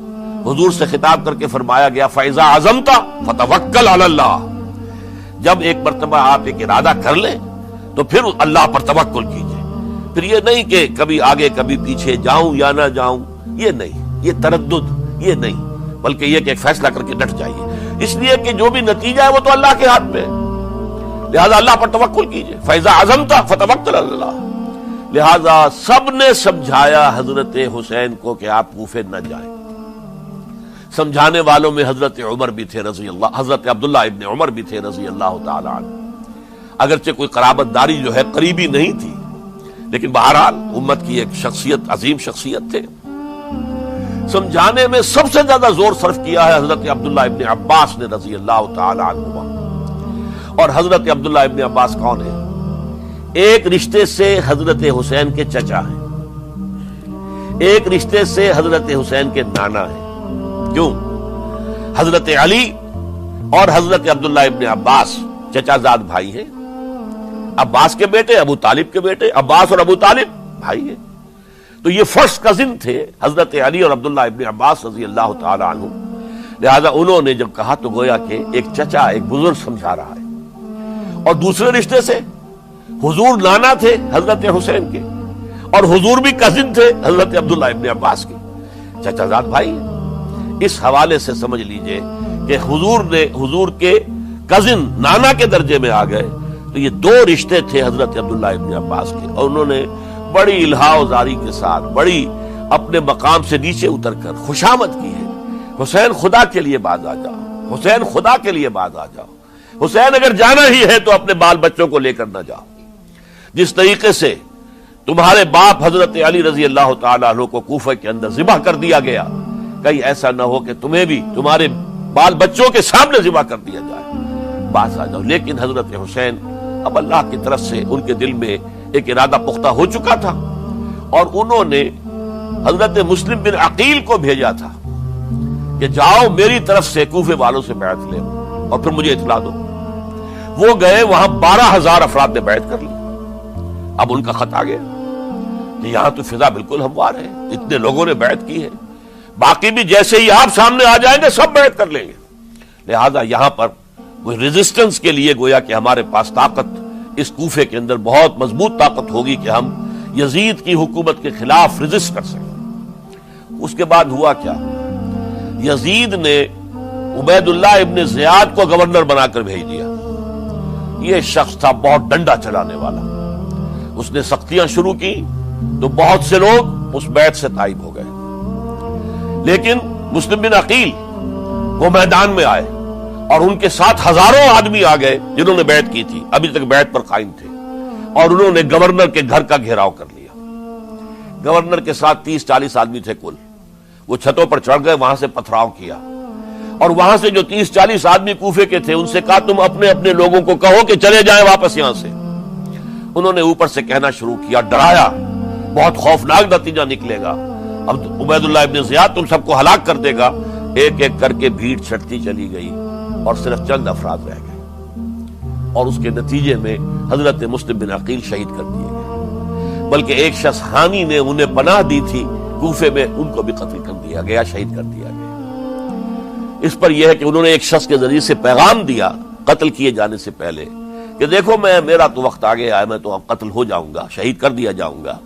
حضور سے خطاب کر کے فرمایا گیا فَإِذَا عَزَمْتَ فَتَوَكَّلْ عَلَى اللَّهِ. جب ایک مرتبہ آپ ایک ارادہ کر لیں تو پھر اللہ پر توکل کیجئے. پھر یہ نہیں کہ کبھی آگے کبھی پیچھے جاؤں یا نہ جاؤں, یہ نہیں, یہ تردد یہ نہیں, بلکہ یہ کہ ایک فیصلہ کر کے ڈٹ جائیے. اس لیے کہ جو بھی نتیجہ ہے وہ تو اللہ کے ہاتھ میں ہے, لہذا اللہ پر توکل کیجئے. فَإِذَا عَزَمْتَ فَتَوَكَّلْ عَلَى اللَّهِ. لہذا سب نے سمجھایا حضرت حسین کو کہ آپ کوفے نہ جائیں. سمجھانے والوں میں حضرت عمر بھی تھے رضی اللہ, حضرت عبداللہ ابن عمر بھی تھے رضی اللہ تعالی عنہ. اگرچہ کوئی قرابت داری جو ہے قریبی نہیں تھی, لیکن بہرحال امت کی ایک شخصیت, عظیم شخصیت تھے. سمجھانے میں سب سے زیادہ زور صرف کیا ہے حضرت عبداللہ ابن عباس نے رضی اللہ تعالی عنہما. اور حضرت عبداللہ ابن عباس کون ہے؟ ایک رشتے سے حضرت حسین کے چچا ہیں, ایک رشتے سے حضرت حسین کے نانا ہیں. کیوں؟ حضرت علی اور حضرت عبداللہ ابن عباس چچا زاد بھائی ہیں. عباس کے بیٹے, ابو طالب کے بیٹے, عباس اور ابو طالب بھائی ہیں. تو یہ فرسٹ کزن تھے حضرت علی اور عبداللہ ابن عباس رضی اللہ تعالی عنہ. لہذا انہوں نے جب کہا تو گویا کہ ایک چچا ایک بزرگ سمجھا رہا ہے. اور دوسرے رشتے سے حضور نانا تھے حضرت حسین کے, اور حضور بھی کزن تھے حضرت عبداللہ ابن عباس کے, چچا زاد بھائی. اس حوالے سے سمجھ لیجئے کہ حضور کے کزن نانا کے درجے میں آ گئے. تو یہ دو رشتے تھے حضرت عبداللہ ابن عباس کے, اور انہوں نے بڑی الہا و زاری کے ساتھ, بڑی اپنے مقام سے نیچے اتر کر خوشامد کی ہے. حسین خدا کے لیے باز آ جاؤ, حسین خدا کے لیے باز آ جاؤ. حسین اگر جانا ہی ہے تو اپنے بال بچوں کو لے کر نہ جاؤ. جس طریقے سے تمہارے باپ حضرت علی رضی اللہ تعالیٰ عنہ کو کوفہ کے اندر ذبح کر دیا گیا, کہیں ایسا نہ ہو کہ تمہیں بھی تمہارے بال بچوں کے سامنے ذبح کر دیا جائے. باز آ جاؤ. لیکن حضرت حسین اب اللہ کی طرف سے ان کے دل میں ایک ارادہ پختہ ہو چکا تھا, اور انہوں نے حضرت مسلم بن عقیل کو بھیجا تھا کہ جاؤ میری طرف سے کوفے والوں سے بیعت لے اور پھر مجھے اطلاع دو. وہ گئے, وہاں 12,000 افراد نے بیعت کر لی. اب ان کا خط آ گیا کہ یہاں تو فضا بالکل ہموار ہے, اتنے لوگوں نے بیعت کی ہے, باقی بھی جیسے ہی آپ سامنے آ جائیں گے سب بیعت کر لیں گے. لہذا یہاں پر کوئی ریزسٹنس کے لیے گویا کہ ہمارے پاس طاقت اس کوفے کے اندر بہت مضبوط طاقت ہوگی کہ ہم یزید کی حکومت کے خلاف ریزسٹ کر سکیں. اس کے بعد ہوا کیا؟ یزید نے عبید اللہ ابن زیاد کو گورنر بنا کر بھیج دیا. یہ شخص تھا بہت ڈنڈا چلانے والا. اس نے سختیاں شروع کی تو بہت سے لوگ اس بیعت سے تائب ہو گئے. لیکن مسلم بن عقیل وہ میدان میں آئے, اور ان کے ساتھ ہزاروں آدمی آ گئے جنہوں نے بیعت کی تھی, ابھی تک بیعت پر قائم تھے, اور انہوں نے گورنر کے گھر کا گھیراؤ کر لیا. گورنر کے ساتھ 30-40 آدمی تھے کل. وہ چھتوں پر چڑھ گئے, وہاں سے پتھراؤ کیا, اور وہاں سے جو 30-40 آدمی کوفے کے تھے ان سے کہا تم اپنے اپنے لوگوں کو کہو کہ چلے جائیں واپس یہاں سے. انہوں نے اوپر سے کہنا شروع کیا, ڈرایا, بہت خوفناک نتیجہ نکلے گا, اب عبید اللہ ابن زیاد تم سب کو ہلاک کر دے گا. ایک ایک کر کے بھیڑ چھٹتی چلی گئی اور صرف چند افراد رہ گئے, اور اس کے نتیجے میں حضرت مسلم بن عقیل شہید کر دیے گئے. بلکہ ایک شخص ہانی نے انہیں پناہ دی تھی کوفے میں, ان کو بھی قتل کر دیا گیا. شہید کر دیا گیا. اس پر یہ ہے کہ انہوں نے ایک شخص کے ذریعے سے پیغام دیا قتل کیے جانے سے پہلے کہ دیکھو میرا تو وقت آ گیا ہے، میں تو اب قتل ہو جاؤں گا، شہید کر دیا جاؤں گا،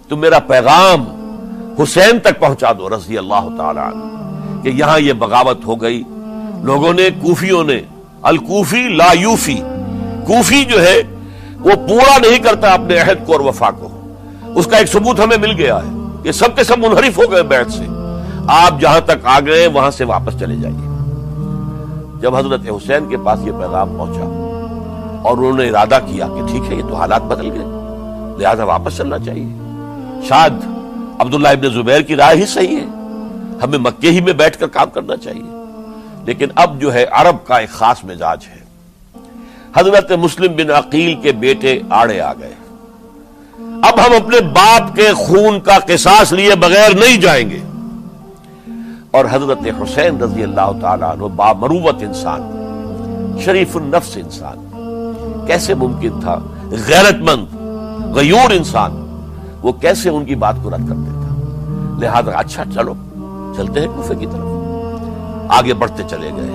تو میرا پیغام حسین تک پہنچا دو رضی اللہ تعالی عنہ کہ یہاں یہ بغاوت ہو گئی۔ لوگوں نے، کوفیوں نے، الکوفی لا یوفی، کوفی جو ہے وہ پورا نہیں کرتا اپنے عہد کو اور وفا کو، اس کا ایک ثبوت ہمیں مل گیا ہے کہ سب کے سب منحرف ہو گئے بیعت سے۔ آپ جہاں تک آ گئے وہاں سے واپس چلے جائیے۔ جب حضرت حسین کے پاس یہ پیغام پہنچا اور انہوں نے ارادہ کیا کہ ٹھیک ہے یہ تو حالات بدل گئے، لہذا واپس چلنا چاہیے، شاید عبداللہ ابن زبیر کی رائے ہی صحیح ہے، ہمیں مکے ہی میں بیٹھ کر کام کرنا چاہیے۔ لیکن اب جو ہے عرب کا ایک خاص مزاج ہے۔ حضرت مسلم بن عقیل کے بیٹے آڑے آ گئے، اب ہم اپنے باپ کے خون کا قصاص لیے بغیر نہیں جائیں گے۔ اور حضرت حسین رضی اللہ تعالیٰ عنہ بامروت انسان، شریف النفس انسان، کیسے ممکن تھا غیرت مند غیور انسان وہ کیسے ان کی بات کو رد کر دیتا؟ لہذا اچھا چلو چلتے ہیں کوفے کی طرف۔ آگے بڑھتے چلے گئے،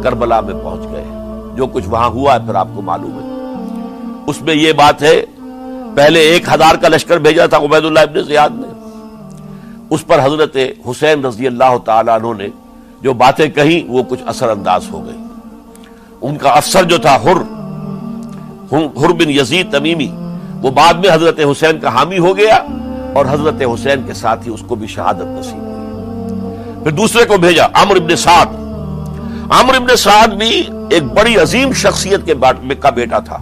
کربلا میں پہنچ گئے، جو کچھ وہاں ہوا ہے پھر آپ کو معلوم ہے۔ اس میں یہ بات ہے پہلے 1000 کا لشکر بھیجا تھا عبید اللہ ابن زیاد نے، اس پر حضرت حسین رضی اللہ تعالیٰ عنہ نے جو باتیں کہیں وہ کچھ اثر انداز ہو گئی۔ ان کا افسر جو تھا حر بن یزید تمیمی، وہ بعد میں حضرت حسین کا حامی ہو گیا اور حضرت حسین کے ساتھ ہی اس کو بھی شہادت نصیب ہوئی۔ پھر دوسرے کو بھیجا عمرو ابن سعد۔ عمرو ابن سعد بھی ایک بڑی عظیم شخصیت کا بیٹا تھا،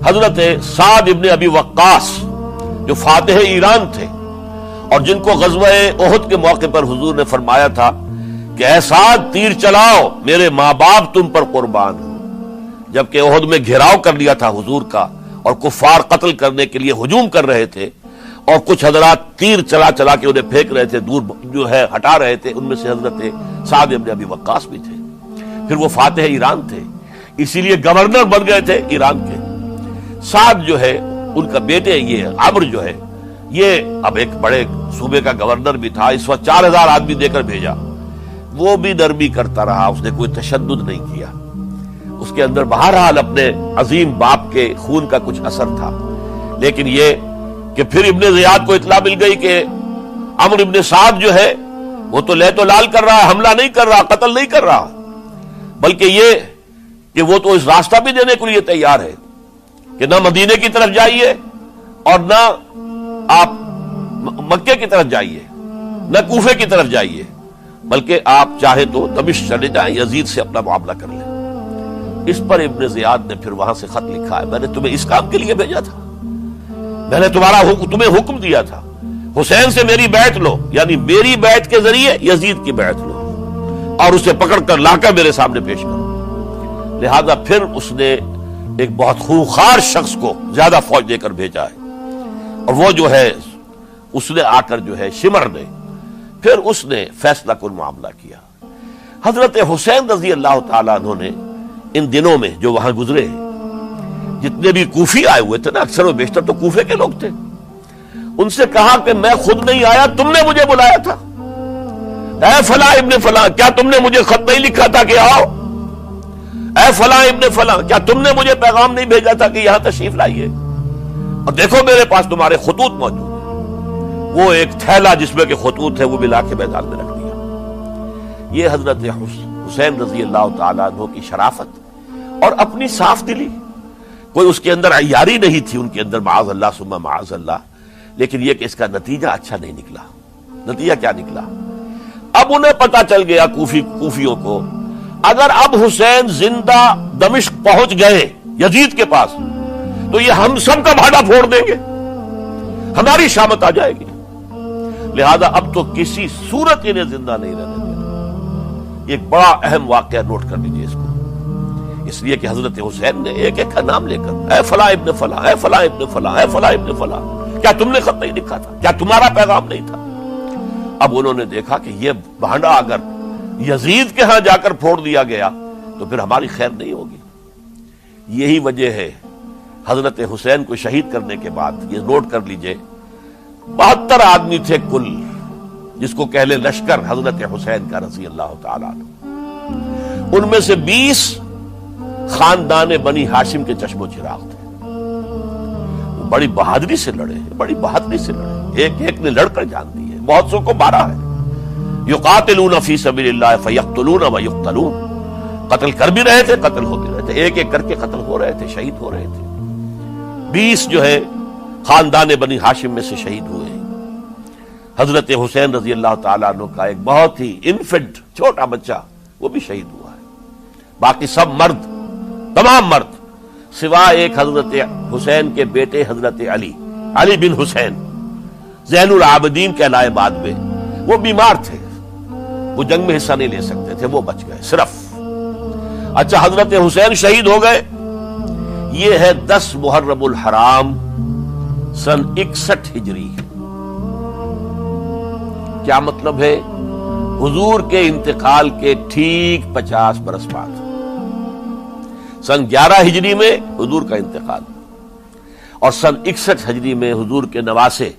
حضرت سعد ابن ابی وقاص جو فاتح ایران تھے اور جن کو غزوہ احد کے موقع پر حضور نے فرمایا تھا کہ اے سعد تیر چلاؤ، میرے ماں باپ تم پر قربان ہوں۔ جبکہ احد میں گھیراؤ کر لیا تھا حضور کا اور کفار قتل کرنے کے لیے ہجوم کر رہے تھے، اور کچھ حضرات تیر چلا چلا کے انہیں پھینک رہے تھے، دور جو ہے ہٹا رہے تھے، ان میں سے حضرت سعد ابن ابی وقاص بھی تھے۔ پھر وہ فاتح ایران تھے، اسی لیے گورنر بن گئے تھے ایران کے۔ سعد جو ہے ان کا بیٹے، یہ عمرو جو ہے یہ اب ایک بڑے صوبے کا گورنر بھی تھا، اس وقت 4000 آدمی دے کر بھیجا، وہ بھی نرمی کرتا رہا، اس نے کوئی تشدد نہیں کیا، اس کے اندر بہرحال اپنے عظیم باپ کے خون کا کچھ اثر تھا۔ لیکن یہ کہ پھر ابن زیاد کو اطلاع مل گئی کہ عمرو ابن سعد جو ہے وہ تو لے تو لال کر رہا ہے، حملہ نہیں کر رہا، قتل نہیں کر رہا، بلکہ یہ کہ وہ تو اس راستہ بھی دینے کے لیے تیار ہے کہ نہ مدینے کی طرف جائیے اور نہ آپ مکے کی طرف جائیے، نہ کوفے کی طرف جائیے، بلکہ آپ چاہے تو دمشق چلے جائیں، یزید سے اپنا معاملہ کر لیں۔ اس پر ابن زیاد نے پھر وہاں سے خط لکھا ہے، میں نے تمہیں اس کام کے لیے بھیجا تھا، میں نے تمہیں حکم دیا تھا حسین سے میری بیعت لو، یعنی میری بیعت کے ذریعے یزید کی بیعت لو اور اسے پکڑ کر لا کر میرے سامنے پیش کرو۔ لہذا پھر اس نے ایک بہت خوخار شخص کو زیادہ فوج دے کر بھیجا ہے، اور وہ جو ہے اس نے آ کر جو ہے شمر نے پھر اس نے فیصلہ کن معاملہ کیا۔ حضرت حسین رضی اللہ تعالیٰ عنہ نے ان دنوں میں جو وہاں گزرے ہیں، جتنے بھی کوفی آئے ہوئے تھے نا، اکثر و بیشتر تو کوفے کے لوگ تھے، ان سے کہا کہ میں خود نہیں آیا، تم نے مجھے بلایا تھا، اے فلاں ابن فلاں کیا تم نے مجھے خط نہیں لکھا تھا کہ آؤ؟ اے فلاں ابن فلاں کیا تم نے مجھے پیغام نہیں بھیجا تھا کہ یہاں تشریف لائیے؟ اور دیکھو میرے پاس تمہارے خطوط موجود ہیں۔ وہ ایک تھیلا جس میں کہ خطوط ہے وہ بھی لا کے میدان میں رکھ دیا۔ یہ حضرت حسین رضی اللہ تعالیٰ عنہ کی شرافت اور اپنی صاف دلی، کوئی اس کے اندر عیاری نہیں تھی ان کے اندر، معاذ اللہ ثم معاذ اللہ، لیکن یہ کہ اس کا نتیجہ اچھا نہیں نکلا۔ نتیجہ کیا نکلا؟ اب انہیں پتا چل گیا کوفیوں کو، اگر اب حسین زندہ دمشق پہنچ گئے یزید کے پاس تو یہ ہم سب کا بھاڑا پھوڑ دیں گے، ہماری شامت آ جائے گی، لہذا اب تو کسی صورت انہیں زندہ نہیں رہنے دینا۔ ایک بڑا اہم واقعہ نوٹ کر لیجیے اس کو، اس لیے کہ حضرت حسین نے ایک ایک کا نام لے کر اے فلاں ابن فلاں، اے فلاں ابن فلاں، اے فلاں ابن فلاں، کیا تم نے خط نہیں لکھا تھا؟ کیا تمہارا پیغام نہیں تھا؟ اب انہوں نے دیکھا کہ یہ بھانڈا اگر یزید کے ہاں جا کر پھوڑ دیا گیا تو پھر ہماری خیر نہیں ہوگی۔ یہی وجہ ہے حضرت حسین کو شہید کرنے کے بعد، یہ نوٹ کر لیجئے، 72 آدمی تھے کل، جس کو کہلے لشکر حضرت حسین کا رضی اللہ تعالیٰ عنہ، ان میں سے 20 خاندان بنی ہاشم کے چشم و چراغ تھے. وہ بڑی بہادری سے لڑے، بڑی بہادری سے لڑے، ایک ایک نے لڑ کر جان دی ہے، بہت سو کو مارا ہے. یقاتلون فی سبیل اللہ فیقتلون ویقتلون، قتل کر بھی رہے تھے، قتل ہو بھی رہے تھے، ایک ایک کر کے قتل ہو رہے تھے، شہید ہو رہے تھے. 20 جو ہے خاندان بنی ہاشم میں سے شہید ہوئے ہیں. حضرت حسین رضی اللہ تعالیٰ عنہ کا ایک بہت ہی انفنٹ چھوٹا بچہ وہ بھی شہید ہوا ہے. باقی سب مرد، تمام مرد، سوائے ایک حضرت حسین کے بیٹے حضرت علی بن حسین زین العابدین کہلائے بعد میں. وہ بیمار تھے، وہ جنگ میں حصہ نہیں لے سکتے تھے، وہ بچ گئے صرف. اچھا، حضرت حسین شہید ہو گئے. یہ ہے 10 محرم الحرام سن 61 ہجری. کیا مطلب ہے؟ حضور کے انتقال کے ٹھیک 50 برس بعد، سن 11 ہجری میں حضور کا انتقال، اور سن 61 ہجری میں حضور کے نواسے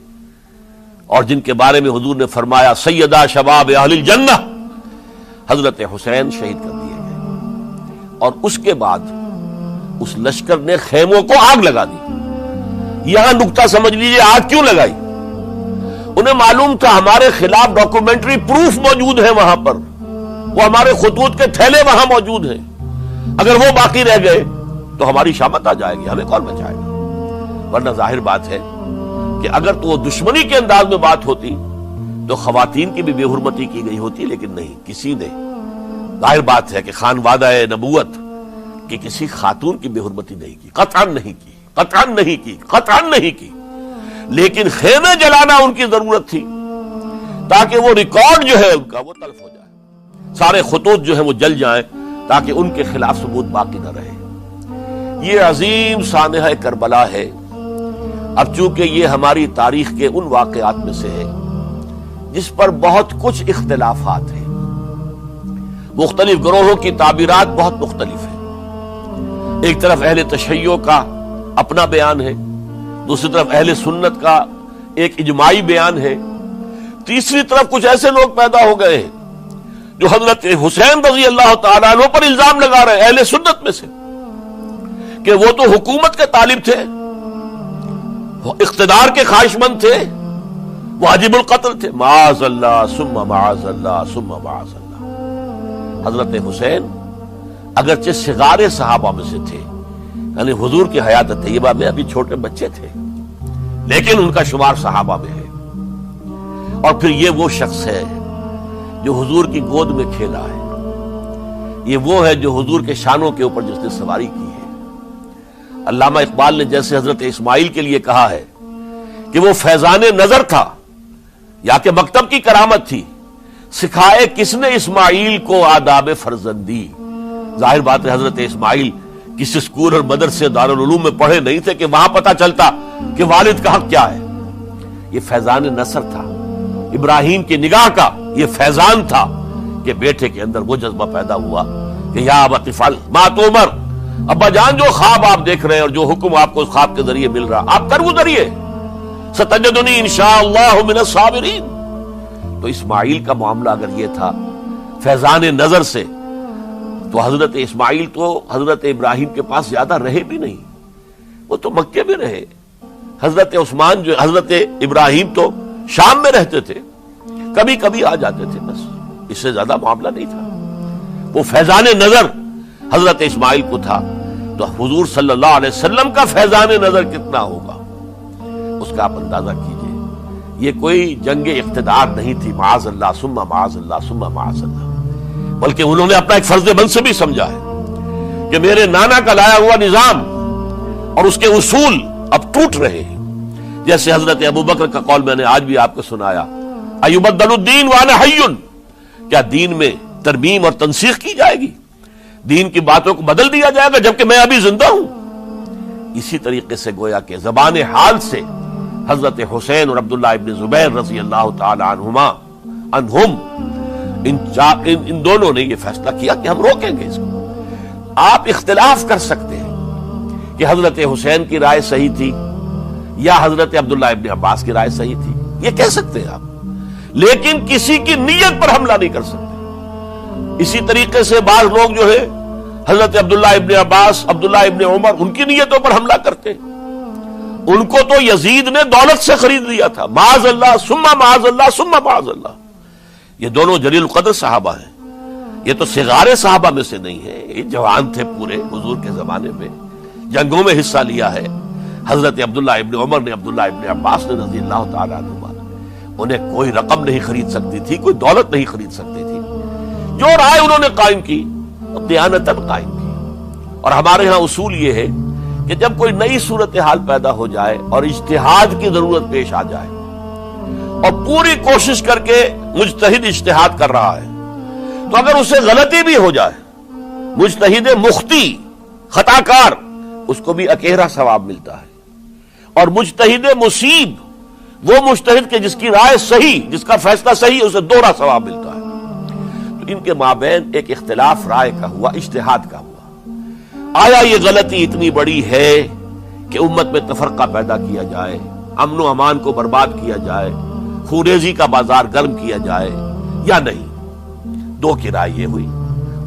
اور جن کے بارے میں حضور نے فرمایا سیدہ شباب اہل الجنہ، حضرت حسین شہید کر دیے گئے. اور اس کے بعد اس لشکر نے خیموں کو آگ لگا دی. یہاں نکتہ سمجھ لیجئے، آگ کیوں لگائی؟ انہیں معلوم تھا ہمارے خلاف ڈاکومنٹری پروف موجود ہے وہاں پر، وہ ہمارے خطوط کے تھیلے وہاں موجود ہیں. اگر وہ باقی رہ گئے تو ہماری شامت آ جائے گی، ہمیں کون بچائے گا؟ ورنہ ظاہر بات ہے کہ اگر تو وہ دشمنی کے انداز میں بات ہوتی تو خواتین کی بھی بے حرمتی کی گئی ہوتی، لیکن نہیں، کسی نے، ظاہر بات ہے کہ خانوادہ نبوت کی کسی خاتون کی بے حرمتی نہیں کی، قطعاً نہیں کی، قطعاً نہیں کی، قطعاً نہیں کی. لیکن خیمے جلانا ان کی ضرورت تھی تاکہ وہ ریکارڈ جو ہے ان کا وہ تلف ہو جائے، سارے خطوط جو ہیں وہ جل جائیں تاکہ ان کے خلاف ثبوت باقی نہ رہے. یہ عظیم سانحہ کربلا ہے. اب چونکہ یہ ہماری تاریخ کے ان واقعات میں سے ہے جس پر بہت کچھ اختلافات ہیں، مختلف گروہوں کی تعبیرات بہت مختلف ہیں. ایک طرف اہل تشیع کا اپنا بیان ہے، دوسری طرف اہل سنت کا ایک اجماعی بیان ہے، تیسری طرف کچھ ایسے لوگ پیدا ہو گئے ہیں جو حضرت حسین رضی اللہ تعالیٰ عنہ پر الزام لگا رہے ہیں اہل سنت میں سے کہ وہ تو حکومت کے طالب تھے، وہ اقتدار کے خواہش مند تھے، واجب القتل تھے. معاذ اللہ ثم معاذ اللہ ثم معاذ اللہ. حضرت حسین اگرچہ صغار صحابہ میں سے تھے، یعنی حضور کی حیات طیبہ میں ابھی چھوٹے بچے تھے، لیکن ان کا شمار صحابہ میں ہے. اور پھر یہ وہ شخص ہے جو حضور کی گود میں کھیلا ہے، یہ وہ ہے جو حضور کے شانوں کے اوپر جس نے سواری کی ہے. علامہ اقبال نے جیسے حضرت اسماعیل کے لیے کہا ہے کہ وہ فیضان نظر تھا یا کہ مکتب کی کرامت تھی، سکھائے کس نے اسماعیل کو آداب فرزندی. ظاہر بات ہے حضرت اسماعیل کسی اسکول اور مدرسے دارالعلوم میں پڑھے نہیں تھے کہ وہاں پتا چلتا کہ والد کا حق کیا ہے. یہ فیضان نصر تھا، ابراہیم کی نگاہ کا یہ فیضان تھا کہ بیٹے کے اندر وہ جذبہ پیدا ہوا کہ یا ابت افعل ما تؤمر، ابا جان جو خواب آپ دیکھ رہے ہیں اور جو حکم آپ کو اس خواب کے ذریعے مل رہا آپ کر گزریے، ستجدنی انشاءاللہ من الصابرین. تو اسماعیل کا معاملہ اگر یہ تھا فیضان نظر سے، تو حضرت اسماعیل تو حضرت ابراہیم کے پاس زیادہ رہے بھی نہیں، وہ تو مکے میں رہے. حضرت عثمان جو حضرت ابراہیم تو شام میں رہتے تھے، کبھی کبھی آ جاتے تھے، بس اس سے زیادہ معاملہ نہیں تھا. وہ فیضان نظر حضرت اسماعیل کو تھا، تو حضور صلی اللہ علیہ وسلم کا فیضان نظر کتنا ہوگا اس کا آپ اندازہ کیجئے. یہ کوئی جنگ اقتدار نہیں تھی، معاذ اللہ ثم معاذ اللہ ثم معاذ اللہ، بلکہ انہوں نے اپنا ایک فرض منصبی سمجھا ہے کہ میرے نانا کا لایا ہوا نظام اور اس کے اصول اب ٹوٹ رہے ہیں. جیسے حضرت ابوبکر کا قول میں نے آج بھی آپ کو سنایا، ایبدل الدین وانا حی، کیا دین میں ترمیم اور تنسیخ کی جائے گی، دین کی باتوں کو بدل دیا جائے گا جبکہ میں ابھی زندہ ہوں. اسی طریقے سے گویا کہ زبان حال سے حضرت حسین اور عبداللہ ابن زبیر رضی اللہ تعالی عنہم ان دونوں نے یہ فیصلہ کیا کہ ہم روکیں گے اس کو. آپ اختلاف کر سکتے ہیں کہ حضرت حسین کی رائے صحیح تھی یا حضرت عبداللہ ابن عباس کی رائے صحیح تھی، یہ کہہ سکتے ہیں آپ، لیکن کسی کی نیت پر حملہ نہیں کر سکتے۔ اسی طریقے سے بعض لوگ جو ہے حضرت عبداللہ ابن عباس، عبداللہ ابن عمر، ان کی نیتوں پر حملہ کرتے۔ ان کو تو یزید نے دولت سے خرید لیا تھا، معاذ اللہ ثم معاذ اللہ ثم معاذ اللہ۔ یہ دونوں جلیل القدر صحابہ ہیں، یہ تو صغار صحابہ میں سے نہیں ہے، یہ جوان تھے پورے حضور کے زمانے میں، جنگوں میں حصہ لیا ہے۔ حضرت عبداللہ ابن عمر نے، عبداللہ ابن عباس نے رضی اللہ تعالیٰ عنہما، انہیں کوئی رقم نہیں خرید سکتی تھی، کوئی دولت نہیں خرید سکتی تھی۔ جو رائے انہوں نے قائم کی دیانتاً قائم کی۔ اور ہمارے ہاں اصول یہ ہے کہ جب کوئی نئی صورتحال پیدا ہو جائے اور اجتہاد کی ضرورت پیش آ جائے اور پوری کوشش کر کے مجتہد اجتہاد کر رہا ہے، تو اگر اسے غلطی بھی ہو جائے، مجتہد مخطی، خطا کار، اس کو بھی اکیرا ثواب ملتا ہے، اور مجتہد مصیب، وہ مجتہد کے جس کی رائے صحیح، جس کا فیصلہ صحیح، اسے دوہرا ثواب ملتا ہے۔ تو ان کے مابین ایک اختلاف رائے کا ہوا، اجتہاد کا ہوا۔ آیا یہ غلطی اتنی بڑی ہے کہ امت میں تفرقہ پیدا کیا جائے، امن و امان کو برباد کیا جائے، خوریزی کا بازار گرم کیا جائے، یا نہیں؟ دو کی رائے یہ ہوئی۔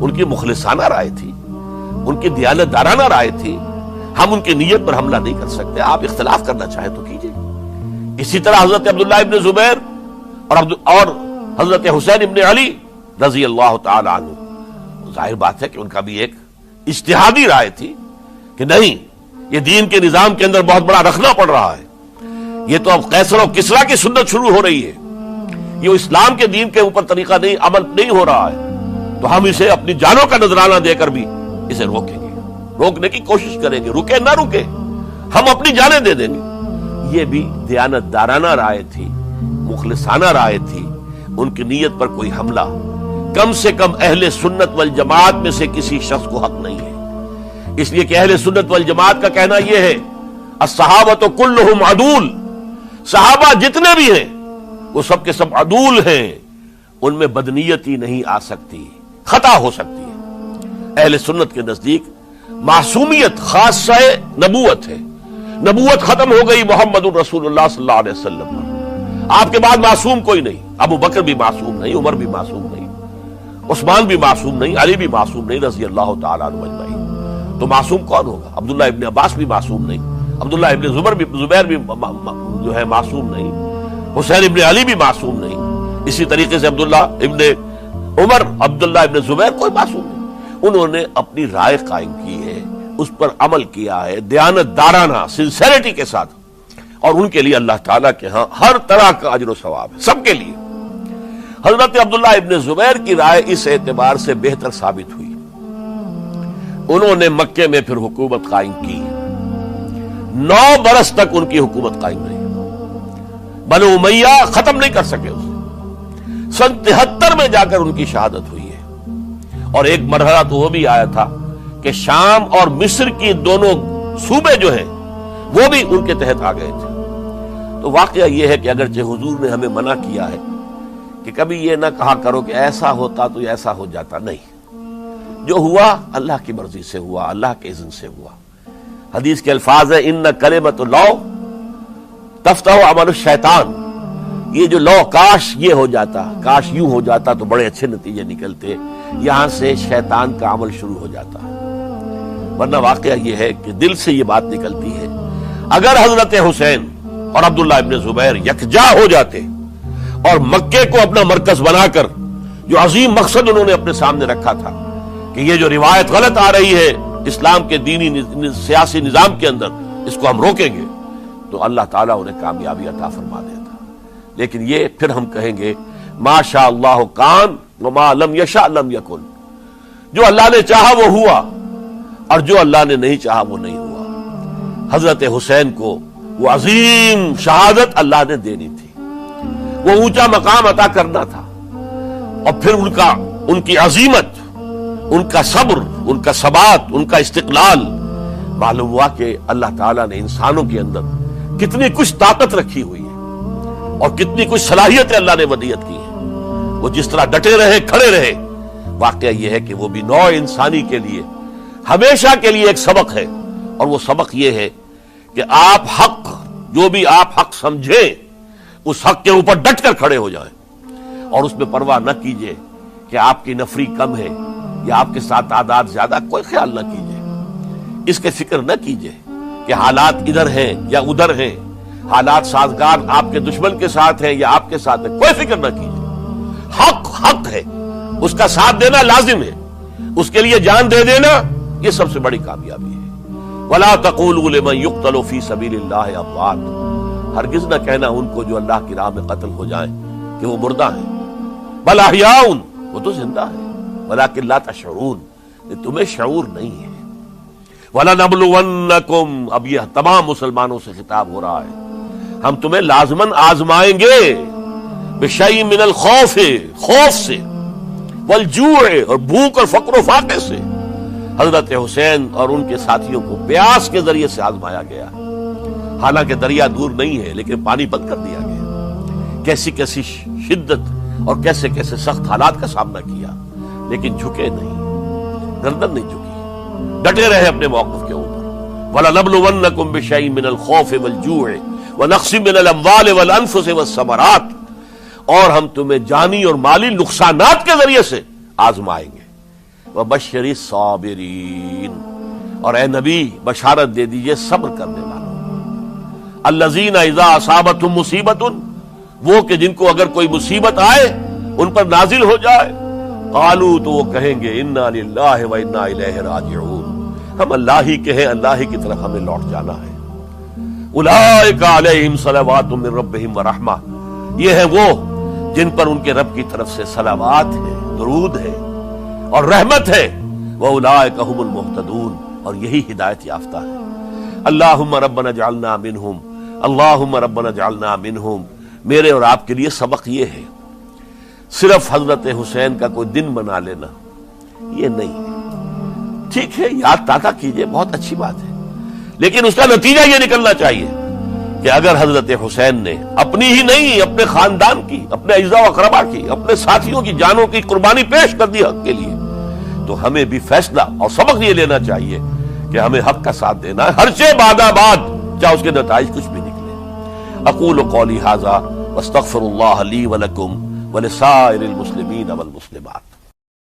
ان کی مخلصانہ رائے تھی، ان کی دیانت دارانہ رائے تھی، ہم ان کی نیت پر حملہ نہیں کر سکتے، آپ اختلاف کرنا چاہیں تو کیجئے۔ اسی طرح حضرت عبداللہ ابن زبیر اور حضرت حسین ابن علی رضی اللہ تعالی عنہ، ظاہر بات ہے کہ ان کا بھی ایک اجتہادی رائے تھی کہ نہیں، یہ دین کے نظام کے اندر بہت بڑا رکھنا پڑ رہا ہے، یہ تو اب قیصر و کسریٰ کی سنت شروع ہو رہی ہے، یہ اسلام کے دین کے اوپر طریقہ نہیں، عمل نہیں ہو رہا ہے، تو ہم اسے اپنی جانوں کا نذرانہ دے کر بھی اسے روکیں گے، روکنے کی کوشش کریں گے، رکے نہ رکے ہم اپنی جانیں دے دیں گے۔ یہ بھی دیانت دارانہ رائے تھی، مخلصانہ رائے تھی، ان کی نیت پر کوئی حملہ کم سے کم اہل سنت والجماعت میں سے کسی شخص کو حق نہیں ہے، اس لیے کہ اہل سنت والجماعت کا کہنا یہ ہے الصحابۃ کلہم عدول، صحابہ جتنے بھی ہیں وہ سب کے سب عدول ہیں، ان میں بدنیتی نہیں آ سکتی، خطا ہو سکتی ہے۔ اہل سنت کے نزدیک معصومیت خاصہ نبوت ہے، نبوت ختم ہو گئی محمد الرسول اللہ صلی اللہ علیہ وسلم پر، آپ کے بعد معصوم کوئی نہیں، ابو بکر بھی معصوم نہیں، عمر بھی معصوم نہیں، عثمان بھی معصوم نہیں، علی بھی معصوم نہیں رضی اللہ تعالیٰ عنہ اجمعین۔ تو معصوم کون ہوگا؟ عبداللہ ابن عباس بھی معصوم نہیں، عبداللہ ابن زبیر بھی جو ہے معصوم نہیں، حسین ابن علی بھی معصوم نہیں، اسی طریقے سے عبداللہ ابن عمر، عبداللہ ابن زبیر، کوئی معصوم نہیں۔ انہوں نے اپنی رائے قائم کی ہے، اس پر عمل کیا ہے دیانت دارانہ سنسیریٹی کے ساتھ، اور ان کے لیے اللہ تعالیٰ کے ہاں ہر طرح کا اجر و ثواب ہے، سب کے لیے۔ حضرت عبداللہ ابن زبیر کی رائے اس اعتبار سے بہتر ثابت ہوئی، انہوں نے مکے میں پھر حکومت قائم کی، 9 برس تک ان کی حکومت قائم رہی، بنو امیہ ختم نہیں کر سکے اسے، سن 73 میں جا کر ان کی شہادت ہوئی ہے۔ اور ایک مرحلہ تو وہ بھی آیا تھا کہ شام اور مصر کی دونوں صوبے جو ہیں وہ بھی ان کے تحت آ گئے تھے۔ تو واقعہ یہ ہے کہ اگرچہ حضور نے ہمیں منع کیا ہے کہ کبھی یہ نہ کہا کرو کہ ایسا ہوتا تو ایسا ہو جاتا، نہیں، جو ہوا اللہ کی مرضی سے ہوا، اللہ کے اذن سے ہوا۔ حدیث کے الفاظ ہیں ان کلمۃ اللہ تفتح عمل الشیطان، یہ جو لو کاش یہ ہو جاتا، کاش یوں ہو جاتا تو بڑے اچھے نتیجے نکلتے، یہاں سے شیطان کا عمل شروع ہو جاتا ہے۔ ورنہ واقعہ یہ ہے کہ دل سے یہ بات نکلتی ہے، اگر حضرت حسین اور عبداللہ ابن زبیر یکجا ہو جاتے اور مکے کو اپنا مرکز بنا کر جو عظیم مقصد انہوں نے اپنے سامنے رکھا تھا کہ یہ جو روایت غلط آ رہی ہے اسلام کے دینی سیاسی نظام کے اندر، اس کو ہم روکیں گے، تو اللہ تعالیٰ انہیں کامیابی عطا فرما دیتا۔ لیکن یہ پھر ہم کہیں گے ما شاء اللہ کان وما لم یشاء لم یکن، جو اللہ نے چاہا وہ ہوا اور جو اللہ نے نہیں چاہا وہ نہیں ہوا۔ حضرت حسین کو وہ عظیم شہادت اللہ نے دینی تھی، وہ اونچا مقام عطا کرنا تھا، اور پھر ان کی عظیمت، ان کا صبر، ان کا ثبات، ان کا استقلال، معلوم ہوا کہ اللہ تعالیٰ نے انسانوں کے اندر کتنی کچھ طاقت رکھی ہوئی ہے اور کتنی کچھ صلاحیتیں اللہ نے ودیعت کی ہیں۔ وہ جس طرح ڈٹے رہے، کھڑے رہے، واقعہ یہ ہے کہ وہ بھی نوع انسانی کے لیے ہمیشہ کے لیے ایک سبق ہے، اور وہ سبق یہ ہے کہ آپ حق، جو بھی آپ حق سمجھیں، اس حق کے اوپر ڈٹ کر کھڑے ہو جائیں، اور اس میں پرواہ نہ کیجئے کہ آپ کی نفری کم ہے یا آپ کے ساتھ تعداد زیادہ، کوئی خیال نہ کیجئے، اس کے فکر نہ کیجئے کہ حالات ادھر ہیں یا ادھر ہیں، حالات سازگار آپ کے دشمن کے ساتھ ہیں یا آپ کے ساتھ ہیں، کوئی فکر نہ کیجئے۔ حق ہے، اس کا ساتھ دینا لازم ہے، اس کے لیے جان دے دینا یہ سب سے بڑی کامیابی ہے۔ وَلَا تَقُولُوا لِمَن يُقْتَلُ فِي سَبِيلِ اللَّهِ أَمْوَاتٌ، ہرگز نہ کہنا ان کو جو اللہ کی راہ میں قتل ہو جائیں کہ وہ مردہ ہیں، بل احیاء، وہ تو زندہ ہیں، ولیکن لا تشعرون، تمہیں شعور نہیں ہے۔ وَلَنَبْلُوَنَّكُمْ، اب یہ تمام مسلمانوں سے خطاب ہو رہا ہے، ہم تمہیں لازماً آزمائیں گے، بِشَيْءٍ مِّنَ الْخَوْفِ، خوف سے، وَالْجُوعِ، اور بھوک اور فقر و فاقے سے۔ حضرت حسین اور ان کے ساتھیوں کو پیاس کے ذریعے سے آزمایا گیا، حالانکہ دریا دور نہیں ہے لیکن پانی بند کر دیا گیا، کیسی کیسی شدت اور کیسے کیسے سخت حالات کا سامنا کیا، لیکن جھکے نہیں، گردن نہیں جھکی، ڈٹے رہے اپنے موقف کے اوپر۔ وَلَنَبْلُوَنَّكُمْ بِشَيْءٍ مِّنَ الْخَوْفِ وَالْجُوعِ وَنَقْصٍ مِّنَ الْأَمْوَالِ وَالْأَنفُسِ وَالثَّمَرَاتِ، اور ہم تمہیں جانی اور مالی نقصانات کے ذریعے سے آزمائیں گے۔ وَبَشِّرِ الصَّابِرِينَ، اور اے نبی بشارت دے دیجئے صبر کرنے والوں، الَّذِينَ إِذَا أَصَابَتْهُمْ مُصِيبَةٌ، وہ کہ جن کو اگر کوئی مصیبت آئے، ان پر نازل ہو جائے، قالوا، تو وہ کہیں گے، اِنَّا لِلَّهِ وَإِنَّا إِلَيْهِ رَاجِعُونَ، ہم اللہ ہی کے ہیں، اللہ ہی کی طرف ہمیں لوٹ جانا ہے۔ أُولَئِكَ عَلَيْهِمْ صَلَوَاتٌ مِّن رَّبِّهِمْ وَرَحْمَةٌ، یہ ہیں وہ جن پر ان کے رب کی طرف سے صلوات ہے، درود ہے اور رحمت ہے، وَأُولَئِكَ هُمُ الْمُهْتَدُونَ، اور یہی ہدایت یافتہ ہے۔ اللہم ربنا اجعلنا منہم، اللہم ربنا اجعلنا منہم، میرے اور آپ کے لیے سبق یہ ہے، صرف حضرت حسین کا کوئی دن بنا لینا یہ نہیں ہے، ٹھیک ہے یاد تازہ کیجئے، بہت اچھی بات ہے، لیکن اس کا نتیجہ یہ نکلنا چاہیے کہ اگر حضرت حسین نے اپنی ہی نہیں، اپنے خاندان کی، اپنے اعزاء و اقربا کی، اپنے ساتھیوں کی جانوں کی قربانی پیش کر دی حق کے لیے، تو ہمیں بھی فیصلہ اور سبق یہ لینا چاہیے کہ ہمیں حق کا ساتھ دینا ہے، ہر شے بعد آباد، چاہے اس کے نتائج کچھ بھی نکلے۔ اقول قولی ھذا واستغفر اللہ لی ولکم ولسائر المسلمین والمسلمات۔